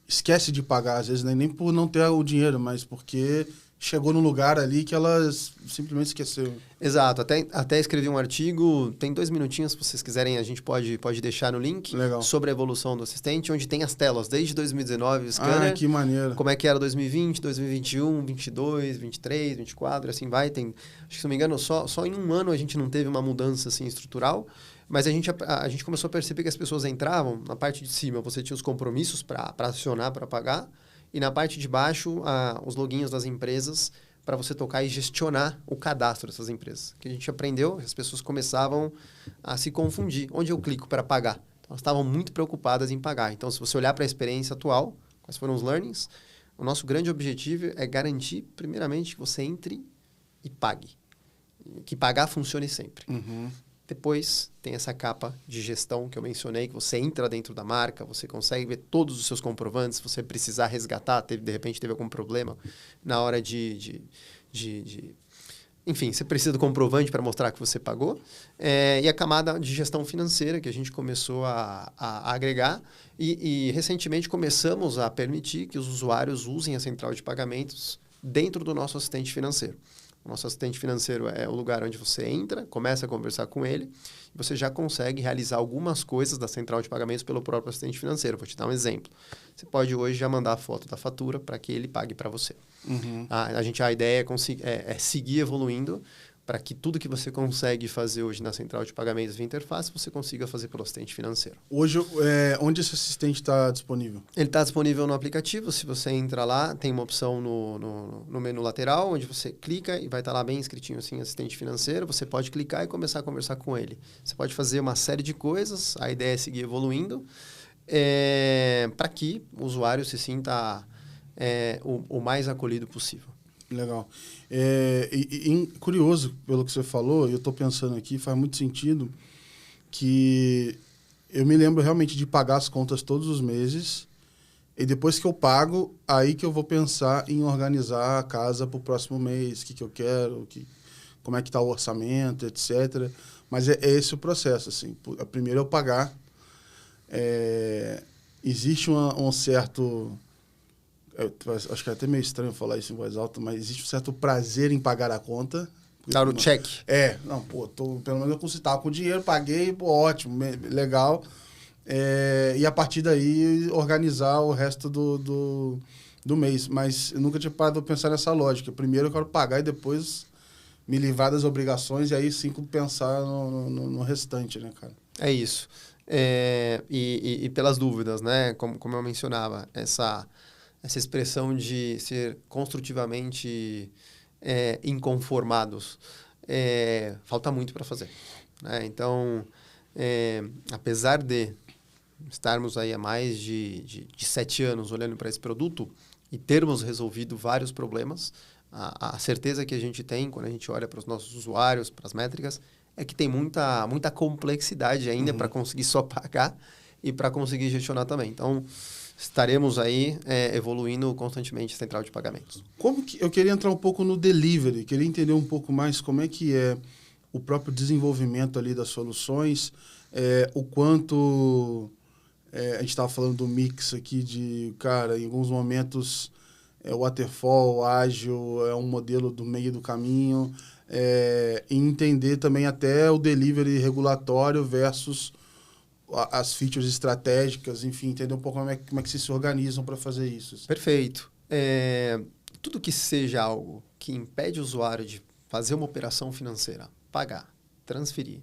esquece de pagar, às vezes, né? Nem por não ter o dinheiro, mas porque chegou num lugar ali que elas simplesmente esqueceram. Exato. Até escrevi um artigo, tem 2 minutinhos, se vocês quiserem, a gente pode deixar no link. Legal. Sobre a evolução do assistente, onde tem as telas, desde 2019, o scanner. Que maneiro. Como é que era 2020, 2021, 22, 23, 24, assim vai. Acho que, se não me engano, só em um ano a gente não teve uma mudança assim, estrutural, mas a gente começou a perceber que as pessoas entravam, na parte de cima você tinha os compromissos para acionar, para pagar, e na parte de baixo, os loginhos das empresas para você tocar e gestionar o cadastro dessas empresas. O que a gente aprendeu, as pessoas começavam a se confundir. Onde eu clico para pagar? Então, elas estavam muito preocupadas em pagar. Então, se você olhar para a experiência atual, quais foram os learnings, o nosso grande objetivo é garantir, primeiramente, que você entre e pague. Que pagar funcione sempre. Uhum. Depois, tem essa capa de gestão que eu mencionei, que você entra dentro da marca, você consegue ver todos os seus comprovantes, se você precisar resgatar, de repente teve algum problema na hora enfim, você precisa do comprovante para mostrar que você pagou. E a camada de gestão financeira, que a gente começou a agregar. E recentemente começamos a permitir que os usuários usem a central de pagamentos dentro do nosso assistente financeiro. O nosso assistente financeiro é o lugar onde você entra, começa a conversar com ele, e você já consegue realizar algumas coisas da central de pagamentos pelo próprio assistente financeiro. Vou te dar um exemplo. Você pode hoje já mandar a foto da fatura para que ele pague para você. Uhum. A ideia é seguir evoluindo para que tudo que você consegue fazer hoje na central de pagamentos via interface, você consiga fazer pelo assistente financeiro. Hoje, onde esse assistente está disponível? Ele está disponível no aplicativo. Se você entra lá, tem uma opção no menu lateral, onde você clica e vai estar lá bem escritinho assim, assistente financeiro. Você pode clicar e começar a conversar com ele. Você pode fazer uma série de coisas. A ideia é seguir evoluindo para que o usuário se sinta o mais acolhido possível. Legal. Curioso pelo que você falou, eu estou pensando aqui, faz muito sentido que eu me lembro realmente de pagar as contas todos os meses e depois que eu pago, aí que eu vou pensar em organizar a casa para o próximo mês, o que eu quero, como é que está o orçamento, etc. Mas é esse o processo, assim. Primeiro eu pagar. Existe um certo... acho que é até meio estranho falar isso em voz alta, mas existe um certo prazer em pagar a conta. Tá no check. Pelo menos eu estava com dinheiro, paguei, ótimo, legal. E a partir daí organizar o resto do mês. Mas eu nunca tinha parado para pensar nessa lógica. Primeiro eu quero pagar e depois me livrar das obrigações e aí sim pensar no restante, né, cara? É isso. E pelas dúvidas, né? Como eu mencionava, essa expressão de ser construtivamente inconformados, falta muito para fazer. Né? Então, apesar de estarmos aí há mais de 7 anos olhando para esse produto e termos resolvido vários problemas, a certeza que a gente tem quando a gente olha para os nossos usuários, para as métricas, é que tem muita complexidade ainda para conseguir só pagar e para conseguir gestionar também. Então, estaremos aí evoluindo constantemente a central de pagamentos. Eu queria entrar um pouco no delivery, queria entender um pouco mais como é que é o próprio desenvolvimento ali das soluções, o quanto a gente estava falando do mix aqui de, cara, em alguns momentos waterfall, ágil, é um modelo do meio do caminho, e entender também até o delivery regulatório versus as features estratégicas, enfim, entender um pouco como é que vocês se organizam para fazer isso. Assim. Perfeito. Tudo que seja algo que impede o usuário de fazer uma operação financeira, pagar, transferir,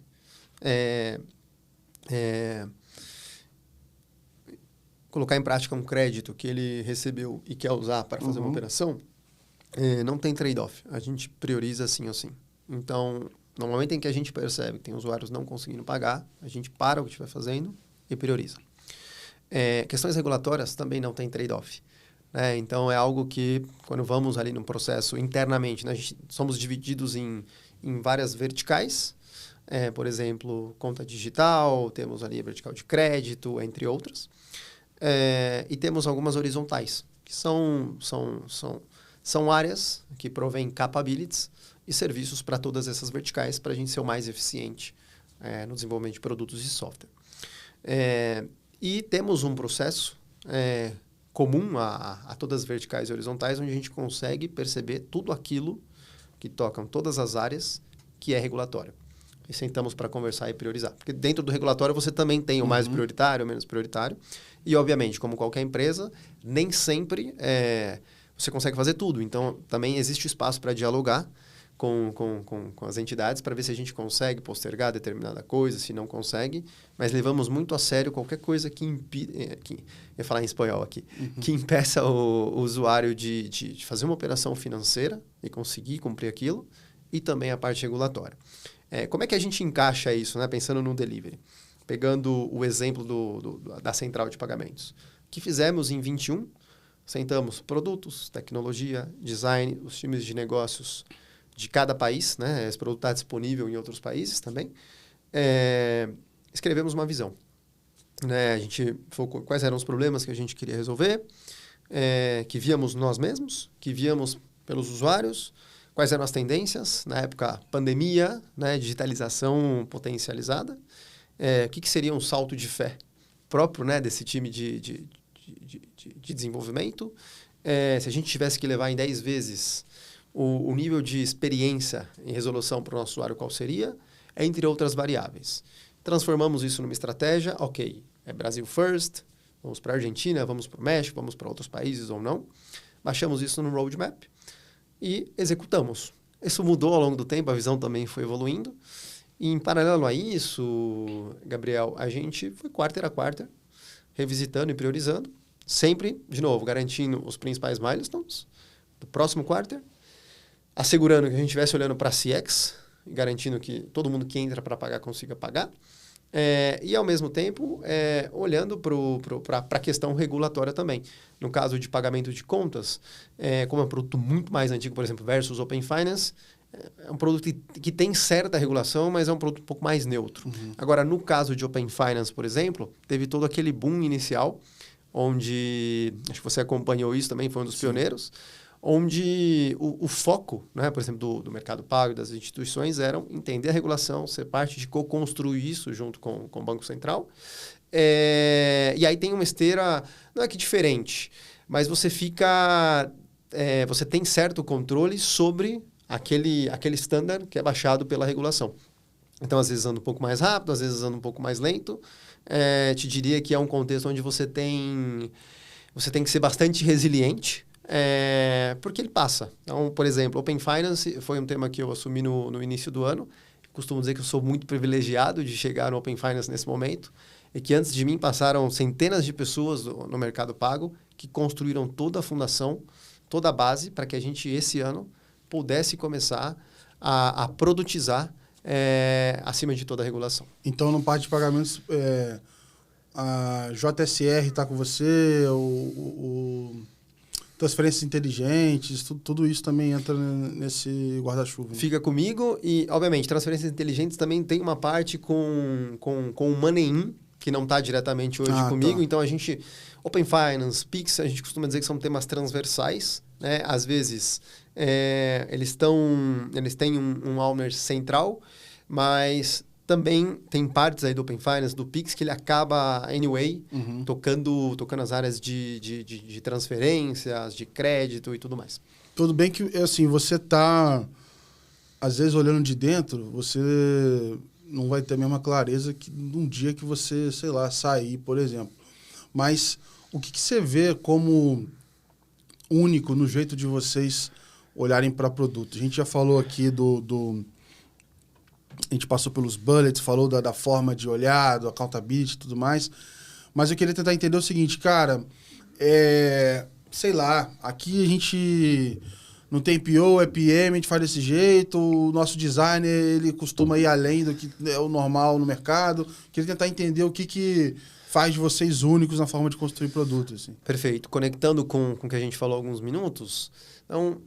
colocar em prática um crédito que ele recebeu e quer usar para fazer uma operação, não tem trade-off. A gente prioriza sim ou sim. Então, no momento em que a gente percebe que tem usuários não conseguindo pagar, a gente para o que estiver fazendo e prioriza. Questões regulatórias também não tem trade-off. Né? Então, é algo que, quando vamos ali no processo internamente, né, somos divididos em várias verticais. Por exemplo, conta digital, temos ali a vertical de crédito, entre outras. E temos algumas horizontais, que são áreas que provêm capabilities e serviços para todas essas verticais, para a gente ser o mais eficiente no desenvolvimento de produtos e software. E temos um processo comum a todas as verticais e horizontais, onde a gente consegue perceber tudo aquilo que tocam todas as áreas que é regulatório. E sentamos para conversar e priorizar. Porque dentro do regulatório você também tem o mais prioritário, o menos prioritário. E, obviamente, como qualquer empresa, nem sempre você consegue fazer tudo. Então, também existe espaço para dialogar com as entidades para ver se a gente consegue postergar determinada coisa, se não consegue. Mas levamos muito a sério qualquer coisa que impida... ia falar em espanhol aqui. Que impeça o usuário de fazer uma operação financeira e conseguir cumprir aquilo. E também a parte regulatória. Como é que a gente encaixa isso, né? Pensando no delivery? Pegando o exemplo da central de pagamentos. O que fizemos em 21? Sentamos produtos, tecnologia, design, os times de negócios de cada país, né? Esse produto está disponível em outros países também. Escrevemos uma visão. Né? A gente focou quais eram os problemas que a gente queria resolver, que víamos nós mesmos, que víamos pelos usuários, quais eram as tendências, na época, pandemia, né, digitalização potencializada. O que seria um salto de fé próprio, né, desse time de desenvolvimento. Se a gente tivesse que levar em 10 vezes o nível de experiência em resolução para o nosso usuário, qual seria? Entre outras variáveis. Transformamos isso numa estratégia, ok, Brasil first, vamos para a Argentina, vamos para o México, vamos para outros países ou não. Baixamos isso no roadmap. E executamos. Isso mudou ao longo do tempo, a visão também foi evoluindo. E em paralelo a isso, Gabriel, a gente foi quarter a quarter, revisitando e priorizando, sempre, de novo, garantindo os principais milestones do próximo quarter, assegurando que a gente estivesse olhando para a CX, garantindo que todo mundo que entra para pagar consiga pagar, e, ao mesmo tempo, olhando para a questão regulatória também. No caso de pagamento de contas, como é um produto muito mais antigo, por exemplo, versus Open Finance, é um produto que tem certa regulação, mas é um produto um pouco mais neutro. Agora, no caso de Open Finance, por exemplo, teve todo aquele boom inicial, onde, acho que você acompanhou isso também, foi um dos pioneiros, onde o foco, né, por exemplo, do mercado pago, das instituições, era entender a regulação, ser parte de co-construir isso junto com o Banco Central. E aí tem uma esteira, não é que diferente, mas você fica... você tem certo controle sobre aquele standard que é baixado pela regulação. Então, às vezes anda um pouco mais rápido, às vezes anda um pouco mais lento. Te diria que é um contexto onde você tem que ser bastante resiliente, porque ele passa. Então, por exemplo, Open Finance foi um tema que eu assumi no início do ano. Costumo dizer que eu sou muito privilegiado de chegar no Open Finance nesse momento, e que antes de mim passaram centenas de pessoas no mercado pago que construíram toda a fundação, toda a base, para que a gente, esse ano, pudesse começar a produtizar acima de toda a regulação. Então, no parte de pagamentos, a JSR está com você, transferências inteligentes, tudo isso também entra nesse guarda-chuva. Né? Fica comigo e, obviamente, transferências inteligentes também tem uma parte com o Money-in, que não está diretamente hoje comigo. Tá. Então, a gente... Open Finance, Pix, a gente costuma dizer que são temas transversais. Né? Às vezes, eles têm um owner central, mas também tem partes aí do Open Finance, do Pix, que ele acaba, anyway, tocando as áreas de transferências, de crédito e tudo mais. Tudo bem que, assim, você tá, às vezes, olhando de dentro, você não vai ter a mesma clareza que num dia que você, sei lá, sair, por exemplo. Mas o que você vê como único no jeito de vocês olharem para produto? A gente já falou aqui a gente passou pelos bullets, falou da forma de olhar, do accountability e tudo mais. Mas eu queria tentar entender o seguinte, cara, sei lá, aqui a gente não tem PO, é PM, a gente faz desse jeito, o nosso designer, ele costuma ir além do que é o normal no mercado. Queria tentar entender o que faz de vocês únicos na forma de construir produtos? Assim? Perfeito. Conectando com o que a gente falou há alguns minutos, então,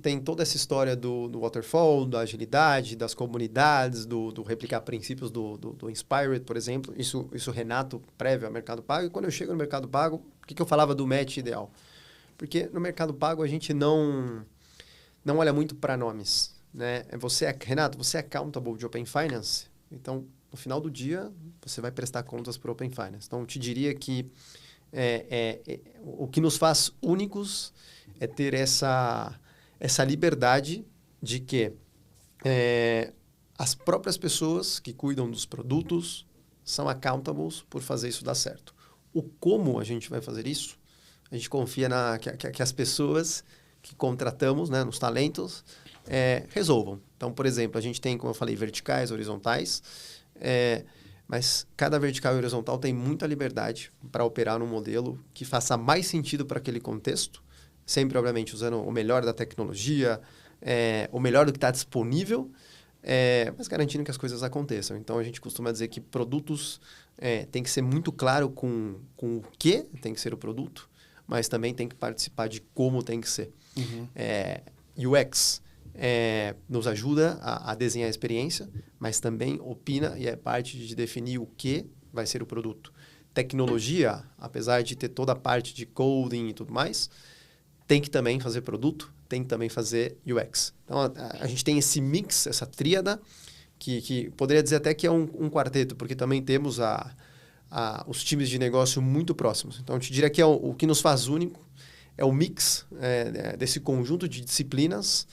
tem toda essa história do waterfall, da agilidade, das comunidades, do replicar princípios do Inspired, por exemplo. Isso Renato prévio ao Mercado Pago. E quando eu chego no Mercado Pago, o que eu falava do match ideal? Porque no Mercado Pago a gente não olha muito para nomes. Né? Renato, você é accountable de Open Finance? Então, no final do dia, você vai prestar contas para o Open Finance. Então, eu te diria que o que nos faz únicos é ter essa liberdade de que as próprias pessoas que cuidam dos produtos são accountables por fazer isso dar certo. O como a gente vai fazer isso, a gente confia que as pessoas que contratamos, né, nos talentos, resolvam. Então, por exemplo, a gente tem, como eu falei, verticais, horizontais, mas cada vertical e horizontal tem muita liberdade para operar num modelo que faça mais sentido para aquele contexto, sempre, obviamente, usando o melhor da tecnologia, o melhor do que está disponível, mas garantindo que as coisas aconteçam. Então, a gente costuma dizer que produtos tem que ser muito claro com o que tem que ser o produto, mas também tem que participar de como tem que ser. Uhum. UX nos ajuda a desenhar a experiência, mas também opina e é parte de definir o que vai ser o produto. Tecnologia, apesar de ter toda a parte de coding e tudo mais, tem que também fazer produto, tem que também fazer UX. Então, a gente tem esse mix, essa tríada, que poderia dizer até que é um quarteto, porque também temos os times de negócio muito próximos. Então, eu te diria que o que nos faz único é o mix desse conjunto de disciplinas,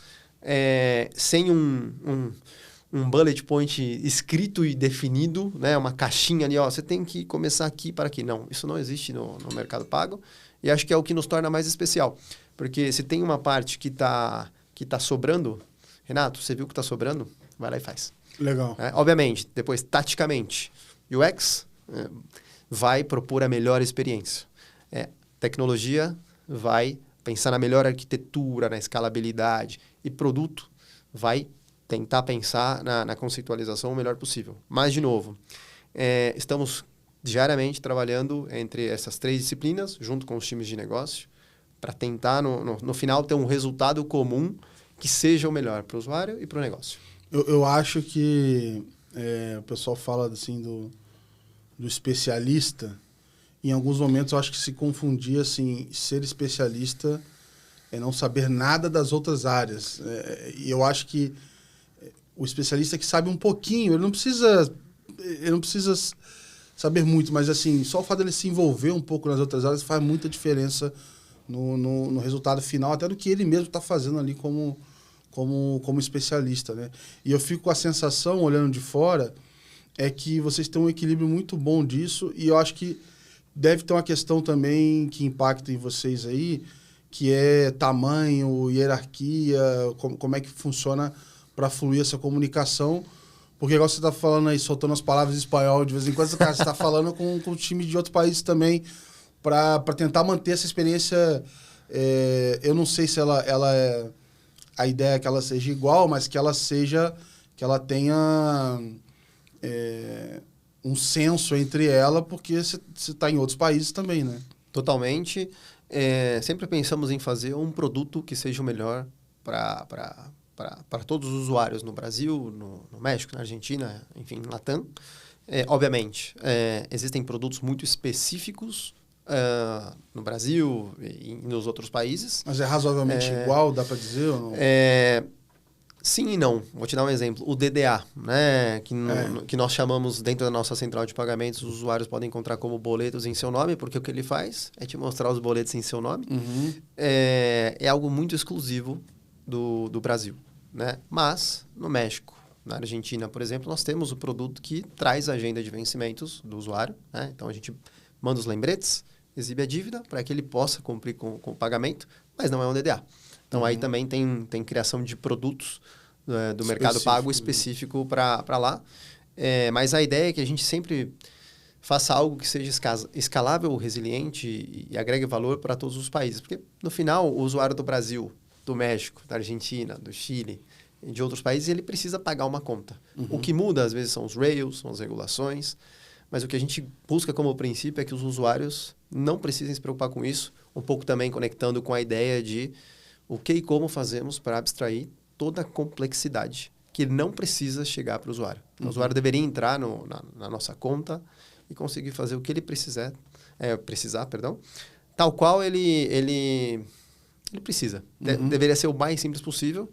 sem um bullet point escrito e definido, né? Uma caixinha ali, você tem que começar aqui para aqui. Não, isso não existe no Mercado Pago e acho que é o que nos torna mais especial. Porque se tem uma parte que tá sobrando, Renato, você viu que está sobrando? Vai lá e faz. Legal. Obviamente, depois, taticamente, UX vai propor a melhor experiência. Tecnologia vai pensar na melhor arquitetura, na escalabilidade. E produto vai tentar pensar na conceitualização o melhor possível. Mas, de novo, estamos diariamente trabalhando entre essas 3 disciplinas, junto com os times de negócio, para tentar, no final, ter um resultado comum que seja o melhor para o usuário e para o negócio. Eu acho que o pessoal fala assim, do especialista. Em alguns momentos, eu acho que se confundia assim, ser especialista é não saber nada das outras áreas. E eu acho que o especialista que sabe um pouquinho, ele não precisa saber muito, mas assim, só o fato dele se envolver um pouco nas outras áreas faz muita diferença no resultado final, até do que ele mesmo está fazendo ali como especialista, né? E eu fico com a sensação, olhando de fora, é que vocês têm um equilíbrio muito bom disso, e eu acho que deve ter uma questão também que impacta em vocês aí, que é tamanho, hierarquia, como é que funciona para fluir essa comunicação. Porque igual você está falando aí, soltando as palavras em espanhol, de vez em quando você está falando com o time de outros países também, para tentar manter essa experiência. Eu não sei se ela a ideia é que ela seja igual, mas que ela tenha um senso entre ela, porque você está em outros países também, né? Totalmente. Sempre pensamos em fazer um produto que seja o melhor para todos os usuários no Brasil, no México, na Argentina, enfim, na Latam. Obviamente, existem produtos muito específicos no Brasil e nos outros países. Mas é razoavelmente igual, dá para dizer? Ou não? Sim e não. Vou te dar um exemplo. O DDA, né, que nós chamamos dentro da nossa central de pagamentos, os usuários podem encontrar como boletos em seu nome, porque o que ele faz é te mostrar os boletos em seu nome. Uhum. É algo muito exclusivo do Brasil, né? Mas, no México, na Argentina, por exemplo, nós temos o produto que traz a agenda de vencimentos do usuário, né? Então, a gente manda os lembretes, exibe a dívida para que ele possa cumprir com o pagamento, mas não é um DDA. Então, aí também tem criação de produtos do Mercado Pago específico para lá. Mas a ideia é que a gente sempre faça algo que seja escalável, resiliente e agregue valor para todos os países. Porque, no final, o usuário do Brasil, do México, da Argentina, do Chile e de outros países, ele precisa pagar uma conta. Uhum. O que muda, às vezes, são os rails, são as regulações, mas o que a gente busca como princípio é que os usuários não precisem se preocupar com isso, um pouco também conectando com a ideia de o que e como fazemos para abstrair toda a complexidade que não precisa chegar para o usuário. O usuário deveria entrar na nossa conta e conseguir fazer o que ele precisar, tal qual ele precisa. Deveria ser o mais simples possível.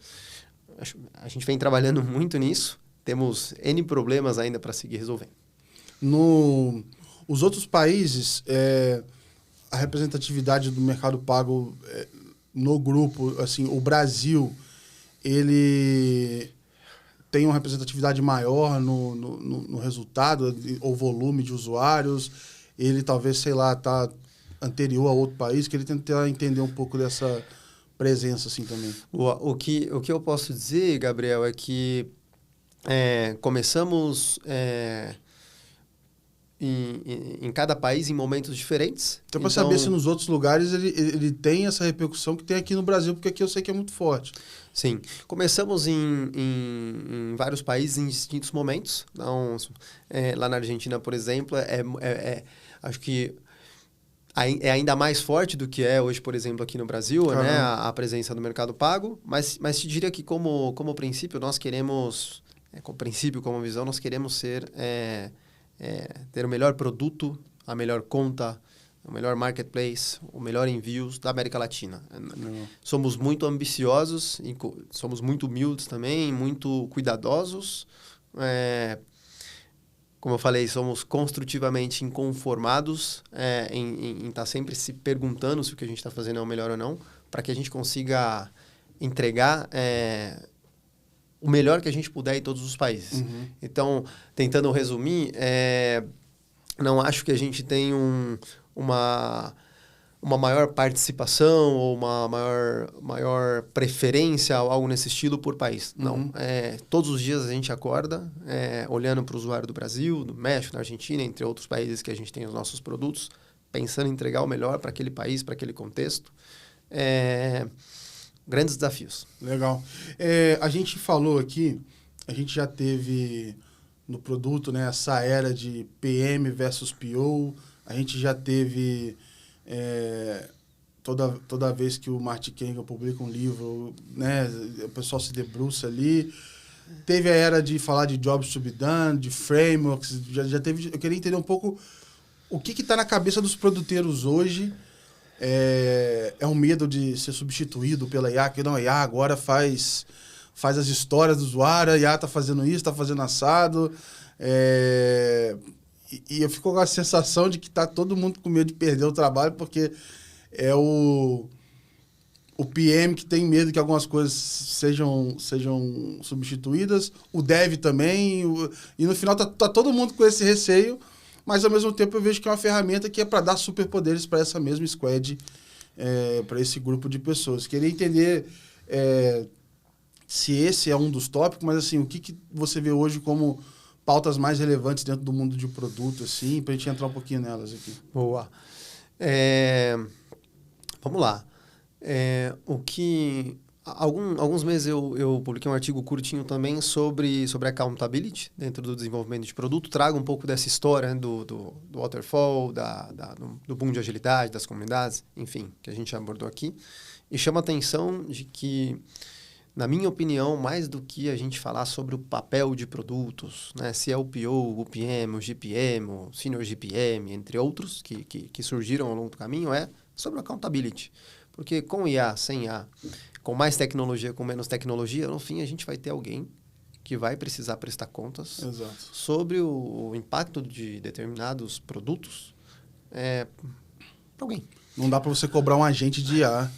A gente vem trabalhando muito nisso. Temos N problemas ainda para seguir resolvendo. Os outros países, a representatividade do mercado pago no grupo, assim, o Brasil, ele tem uma representatividade maior no resultado ou volume de usuários. Ele talvez, sei lá, está anterior a outro país, que ele tenta entender um pouco dessa presença assim também. O que eu posso dizer, Gabriel, é que começamos em cada país em momentos diferentes. Então, para saber se nos outros lugares ele tem essa repercussão que tem aqui no Brasil, porque aqui eu sei que é muito forte. Sim. Começamos em vários países em distintos momentos. Então, lá na Argentina, por exemplo, acho que é ainda mais forte do que é hoje, por exemplo, aqui no Brasil, né, a presença do mercado pago. Mas te diria que, como princípio, nós queremos, como visão, nós queremos ter o melhor produto, a melhor conta, o melhor marketplace, o melhor envios da América Latina. Somos muito ambiciosos, somos muito humildes também, muito cuidadosos. Como eu falei, somos construtivamente inconformados em estar sempre se perguntando se o que a gente está fazendo é o melhor ou não, para que a gente consiga entregar o melhor que a gente puder em todos os países. Então, tentando resumir, não acho que a gente tem uma maior participação ou uma maior preferência, algo nesse estilo por país. Não. Todos os dias a gente acorda olhando para o usuário do Brasil, do México, da Argentina, entre outros países que a gente tem os nossos produtos, pensando em entregar o melhor para aquele país, para aquele contexto. Grandes desafios. Legal. A gente falou aqui, a gente já teve no produto, né, essa era de PM versus PO, a gente já teve toda vez que o Martin Kenga publica um livro, né, o pessoal se debruça ali. Teve a era de falar de jobs to be done, de frameworks, já teve. Eu queria entender um pouco o que está na cabeça dos produtores hoje. É um medo de ser substituído pela IA, que não, a IA agora faz as histórias do usuário, a IA está fazendo isso, está fazendo assado. E eu fico com a sensação de que está todo mundo com medo de perder o trabalho, porque é o PM que tem medo que algumas coisas sejam substituídas, o Dev também, e no final tá todo mundo com esse receio, mas ao mesmo tempo eu vejo que é uma ferramenta que é para dar superpoderes para essa mesma squad, para esse grupo de pessoas. Queria entender se esse é um dos tópicos, mas assim, o que você vê hoje como pautas mais relevantes dentro do mundo de produto, assim, para a gente entrar um pouquinho nelas aqui. Boa. Vamos lá. Alguns meses eu publiquei um artigo curtinho também sobre accountability dentro do desenvolvimento de produto. Trago um pouco dessa história, né, do waterfall, do boom de agilidade, das comunidades, enfim, que a gente já abordou aqui. E chama a atenção de que, na minha opinião, mais do que a gente falar sobre o papel de produtos, né, se é o PO, o PM, o GPM, o Senior GPM, entre outros, que surgiram ao longo do caminho, é sobre o accountability. Porque com IA, sem IA, com mais tecnologia, com menos tecnologia, no fim a gente vai ter alguém que vai precisar prestar contas sobre o impacto de determinados produtos para alguém. Não dá para você cobrar um agente de IA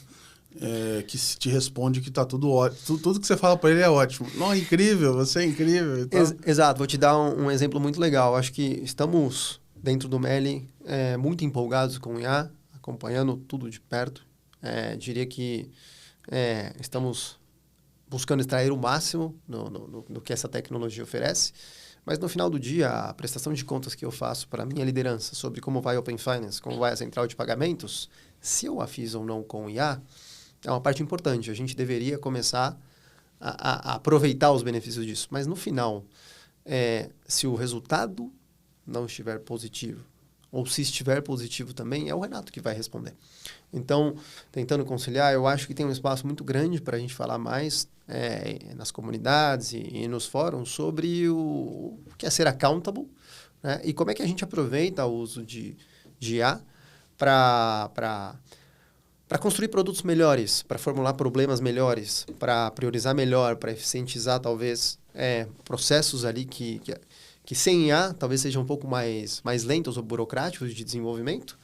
que te responde que está tudo ótimo. Tudo que você fala para ele é ótimo. Não, é incrível, você é incrível. Então... Exato, vou te dar um exemplo muito legal. Acho que estamos, dentro do Meli, muito empolgados com o IA, acompanhando tudo de perto. Diria que estamos buscando extrair o máximo do que essa tecnologia oferece, mas no final do dia, a prestação de contas que eu faço para a minha liderança sobre como vai a Open Finance, como vai a central de pagamentos, se eu a fiz ou não com o IA, é uma parte importante. A gente deveria começar a aproveitar os benefícios disso, mas no final, se o resultado não estiver positivo, ou se estiver positivo também, é o Renato que vai responder. Então, tentando conciliar, eu acho que tem um espaço muito grande para a gente falar mais nas comunidades e nos fóruns sobre o que é ser accountable, né? E como é que a gente aproveita o uso de IA para construir produtos melhores, para formular problemas melhores, para priorizar melhor, para eficientizar, talvez, processos ali que sem IA talvez sejam um pouco mais lentos ou burocráticos de desenvolvimento,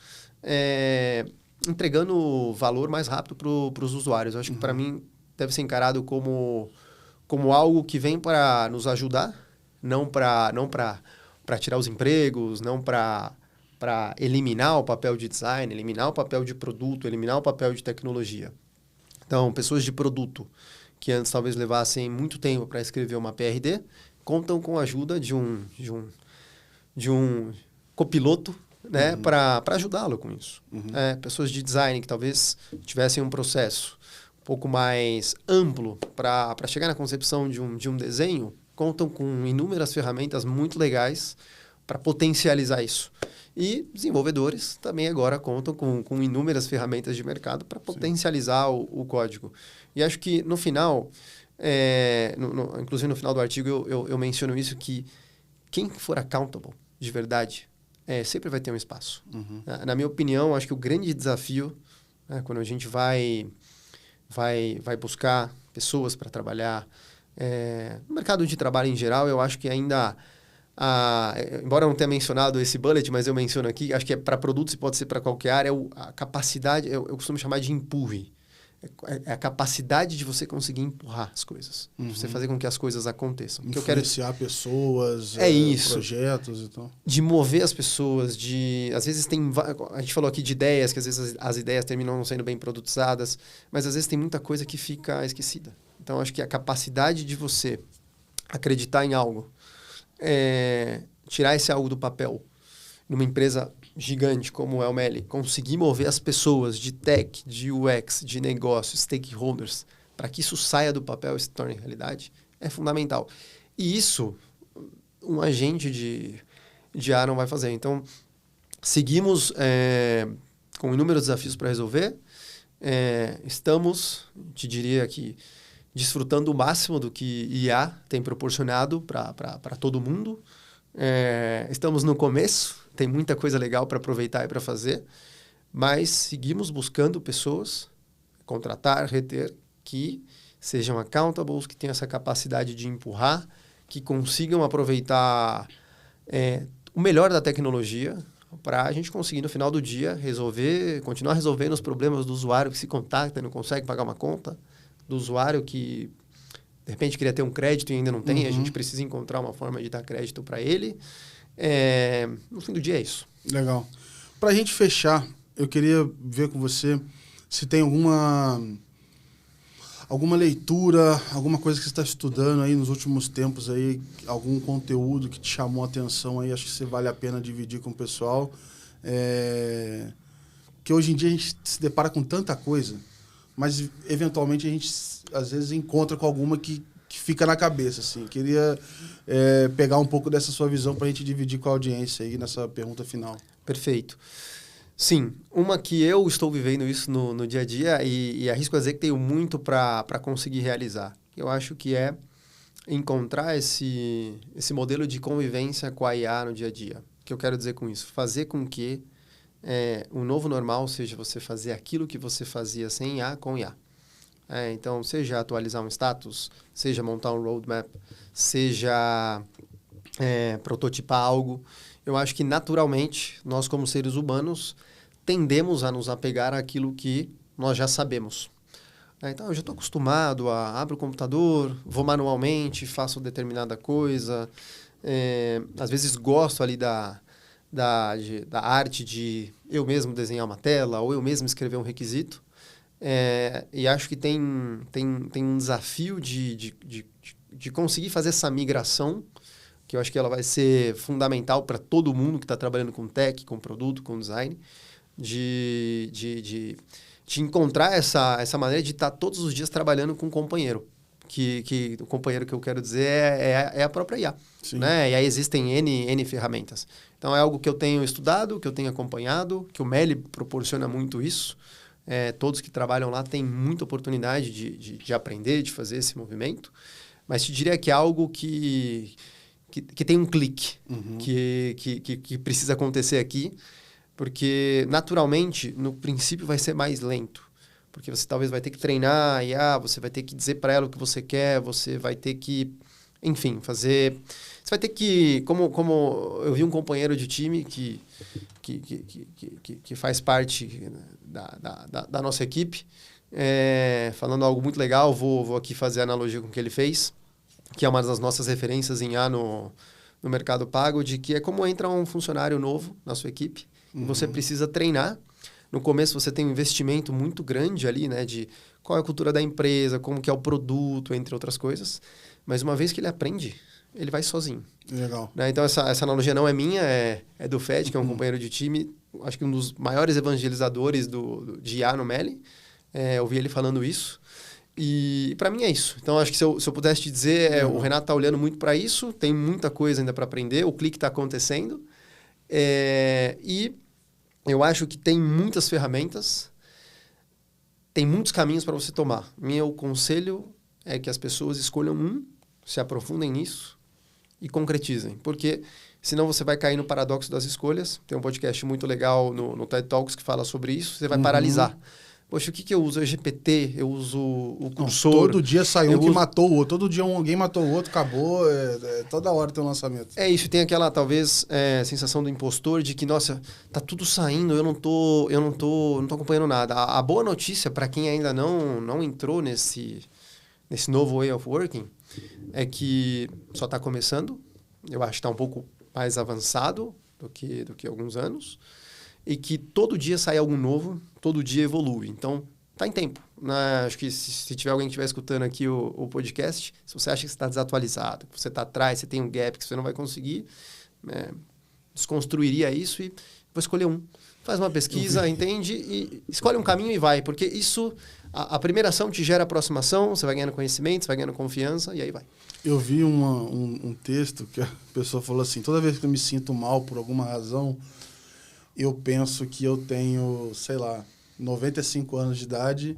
entregando valor mais rápido para os usuários. Eu acho que, para mim, deve ser encarado como algo que vem para nos ajudar, não para tirar os empregos, não para eliminar o papel de design, eliminar o papel de produto, eliminar o papel de tecnologia. Então, pessoas de produto que antes talvez levassem muito tempo para escrever uma PRD, contam com a ajuda de um copiloto, né, para ajudá-lo com isso. Pessoas de design que talvez tivessem um processo um pouco mais amplo para chegar na concepção de um desenho, contam com inúmeras ferramentas muito legais para potencializar isso. E desenvolvedores também agora contam com inúmeras ferramentas de mercado para potencializar o código. E acho que no final, inclusive no final do artigo eu menciono isso, que quem for accountable de verdade sempre vai ter um espaço. Na minha opinião, acho que o grande desafio, quando a gente vai buscar pessoas para trabalhar no mercado de trabalho em geral, eu acho que ainda... embora eu não tenha mencionado esse bullet, mas eu menciono aqui, acho que para produtos e pode ser para qualquer área, a capacidade, eu costumo chamar de empurre. É a capacidade de você conseguir empurrar as coisas. De você fazer com que as coisas aconteçam. Influenciar pessoas, projetos e tal. De mover as pessoas, às vezes tem... A gente falou aqui de ideias, que às vezes as ideias terminam não sendo bem produtizadas, mas às vezes tem muita coisa que fica esquecida. Então, acho que a capacidade de você acreditar em algo, tirar esse algo do papel numa empresa gigante como é o Meli, conseguir mover as pessoas de tech, de UX, de negócio, stakeholders, para que isso saia do papel e se torne realidade, é fundamental. E isso, um agente de IA não vai fazer. Então, seguimos com inúmeros desafios para resolver. Estamos, te diria que, desfrutando o máximo do que IA tem proporcionado para todo mundo. Estamos no começo, tem muita coisa legal para aproveitar e para fazer, mas seguimos buscando pessoas, contratar, reter, que sejam accountables, que tenham essa capacidade de empurrar, que consigam aproveitar o melhor da tecnologia para a gente conseguir, no final do dia, continuar resolvendo os problemas do usuário que se contacta e não consegue pagar uma conta, do usuário que, de repente, queria ter um crédito e ainda não tem, a gente precisa encontrar uma forma de dar crédito para ele. No fim do dia é isso. Legal. Para a gente fechar, eu queria ver com você se tem alguma leitura, alguma coisa que você está estudando aí nos últimos tempos, aí, algum conteúdo que te chamou a atenção aí, acho que você vale a pena dividir com o pessoal. Que hoje em dia a gente se depara com tanta coisa, mas eventualmente a gente às vezes encontra com alguma que fica na cabeça, assim. Queria pegar um pouco dessa sua visão para a gente dividir com a audiência aí nessa pergunta final. Perfeito. Sim, uma que eu estou vivendo isso no dia a dia e arrisco a dizer que tenho muito para conseguir realizar. Eu acho que é encontrar esse modelo de convivência com a IA no dia a dia. O que eu quero dizer com isso? Fazer com que o novo normal seja você fazer aquilo que você fazia sem IA com IA. Então, seja atualizar um status, seja montar um roadmap, seja prototipar algo. Eu acho que, naturalmente, nós, como seres humanos, tendemos a nos apegar àquilo que nós já sabemos. Então, eu já estou acostumado a abrir o computador, vou manualmente, faço determinada coisa. Às vezes, gosto ali da arte de eu mesmo desenhar uma tela ou eu mesmo escrever um requisito. E acho que tem um desafio de conseguir fazer essa migração, que eu acho que ela vai ser fundamental para todo mundo que está trabalhando com tech, com produto, com design, de encontrar essa maneira de estar todos os dias trabalhando com um companheiro, que o companheiro que eu quero dizer é a própria IA. Né? E aí existem N ferramentas. Então, é algo que eu tenho estudado, que eu tenho acompanhado, que o Meli proporciona muito isso. Todos que trabalham lá têm muita oportunidade de aprender, de fazer esse movimento. Mas te diria que é algo que tem um clique, que precisa acontecer aqui, porque, naturalmente, no princípio vai ser mais lento. Porque você talvez vai ter que treinar a IA, você vai ter que dizer para ela o que você quer, você vai ter que, enfim, fazer... Você vai ter que... Como eu vi um companheiro de time que faz parte da nossa equipe, falando algo muito legal, vou aqui fazer a analogia com o que ele fez, que é uma das nossas referências em IA no mercado pago, de que é como entra um funcionário novo na sua equipe, e você precisa treinar. No começo você tem um investimento muito grande ali, né, de qual é a cultura da empresa, como que é o produto, entre outras coisas. Mas uma vez que ele aprende, ele vai sozinho. Legal. Né? Então essa analogia não é minha, é do Fed, que é um companheiro de time, acho que um dos maiores evangelizadores de IA no Meli. Eu ouvi ele falando isso. E para mim é isso. Então acho que se eu pudesse te dizer, o Renato está olhando muito para isso, tem muita coisa ainda para aprender, o clique está acontecendo. E eu acho que tem muitas ferramentas, tem muitos caminhos para você tomar. Meu conselho é que as pessoas escolham se aprofundem nisso e concretizem. Porque senão você vai cair no paradoxo das escolhas. Tem um podcast muito legal no TED Talks que fala sobre isso. Você vai paralisar. Poxa, o que eu uso? É GPT, eu uso o cursor. Todo dia saiu um que matou o outro. Todo dia alguém matou o outro, acabou. Toda hora tem um lançamento. É isso, tem aquela, talvez, sensação do impostor de que, nossa, tá tudo saindo, eu não tô acompanhando nada. A boa notícia, para quem ainda não entrou nesse novo way of working, é que só está começando. Eu acho que está um pouco mais avançado do que alguns anos. E que todo dia sai algo novo, todo dia evolui. Então, tá em tempo. Né? Acho que se tiver alguém que estiver escutando aqui o podcast, se você acha que você está desatualizado, que você está atrás, você tem um gap que você não vai conseguir, desconstruiria isso e vou escolher um. Faz uma pesquisa, entende? E escolhe um caminho e vai. Porque isso, a primeira ação te gera a próxima ação, você vai ganhando conhecimento, você vai ganhando confiança e aí vai. Eu vi um texto que a pessoa falou assim, toda vez que eu me sinto mal por alguma razão, eu penso que eu tenho, 95 anos de idade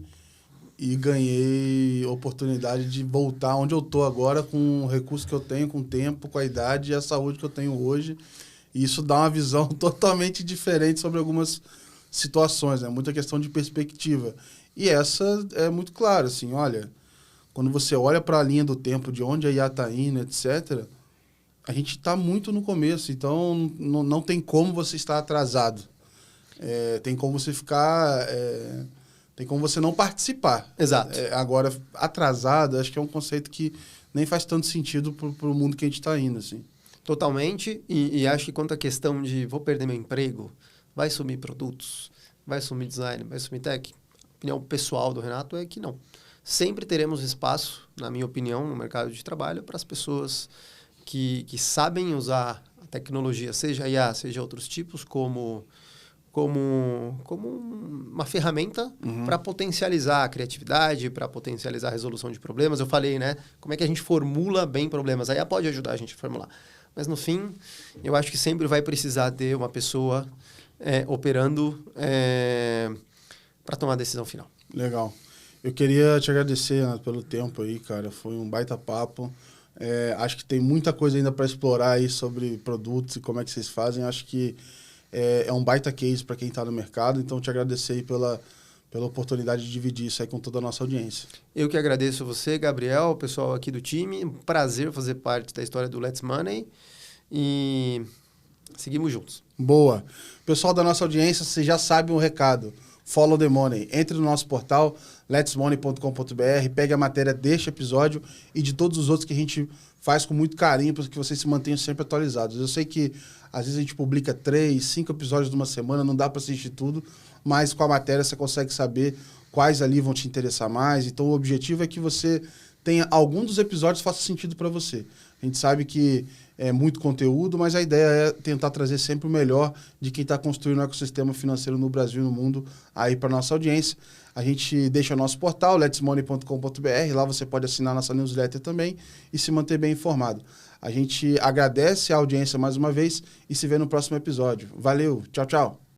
e ganhei oportunidade de voltar onde eu estou agora com o recurso que eu tenho, com o tempo, com a idade e a saúde que eu tenho hoje. E isso dá uma visão totalmente diferente sobre algumas situações, né? Muita questão de perspectiva. E essa é muito clara, assim, olha, quando você olha para a linha do tempo de onde a IA está indo, etc., a gente está muito no começo, então não tem como você estar atrasado. Tem como você ficar... tem como você não participar. Exato. Agora, atrasado, acho que é um conceito que nem faz tanto sentido para o mundo que a gente está indo, assim. Totalmente. E acho que quanto à questão de vou perder meu emprego, vai sumir produtos, vai sumir design, vai sumir tech, a opinião pessoal do Renato é que não. Sempre teremos espaço, na minha opinião, no mercado de trabalho para as pessoas que sabem usar a tecnologia, seja IA, seja outros tipos, como uma ferramenta para potencializar a criatividade, para potencializar a resolução de problemas. Eu falei, né? Como é que a gente formula bem problemas? A IA pode ajudar a gente a formular. Mas, no fim, eu acho que sempre vai precisar ter uma pessoa operando para tomar a decisão final. Legal. Eu queria te agradecer, Renato, pelo tempo aí, cara. Foi um baita papo. Acho que tem muita coisa ainda para explorar aí sobre produtos e como é que vocês fazem. Acho que é um baita case para quem está no mercado. Então, te agradecer aí pela oportunidade de dividir isso aí com toda a nossa audiência. Eu que agradeço você, Gabriel, o pessoal aqui do time. Um prazer fazer parte da história do Let's Money. E seguimos juntos. Boa. Pessoal da nossa audiência, vocês já sabem o recado. Follow the Money. Entre no nosso portal, letsmoney.com.br, pegue a matéria deste episódio e de todos os outros que a gente faz com muito carinho para que vocês se mantenham sempre atualizados. Eu sei que às vezes a gente publica 3, 5 episódios numa semana, não dá para assistir tudo, mas com a matéria você consegue saber quais ali vão te interessar mais. Então o objetivo é que você tenha algum dos episódios faça sentido para você. A gente sabe que é muito conteúdo, mas a ideia é tentar trazer sempre o melhor de quem está construindo o ecossistema financeiro no Brasil e no mundo aí para nossa audiência. A gente deixa o nosso portal, letsmoney.com.br, lá você pode assinar nossa newsletter também e se manter bem informado. A gente agradece a audiência mais uma vez e se vê no próximo episódio. Valeu, tchau, tchau.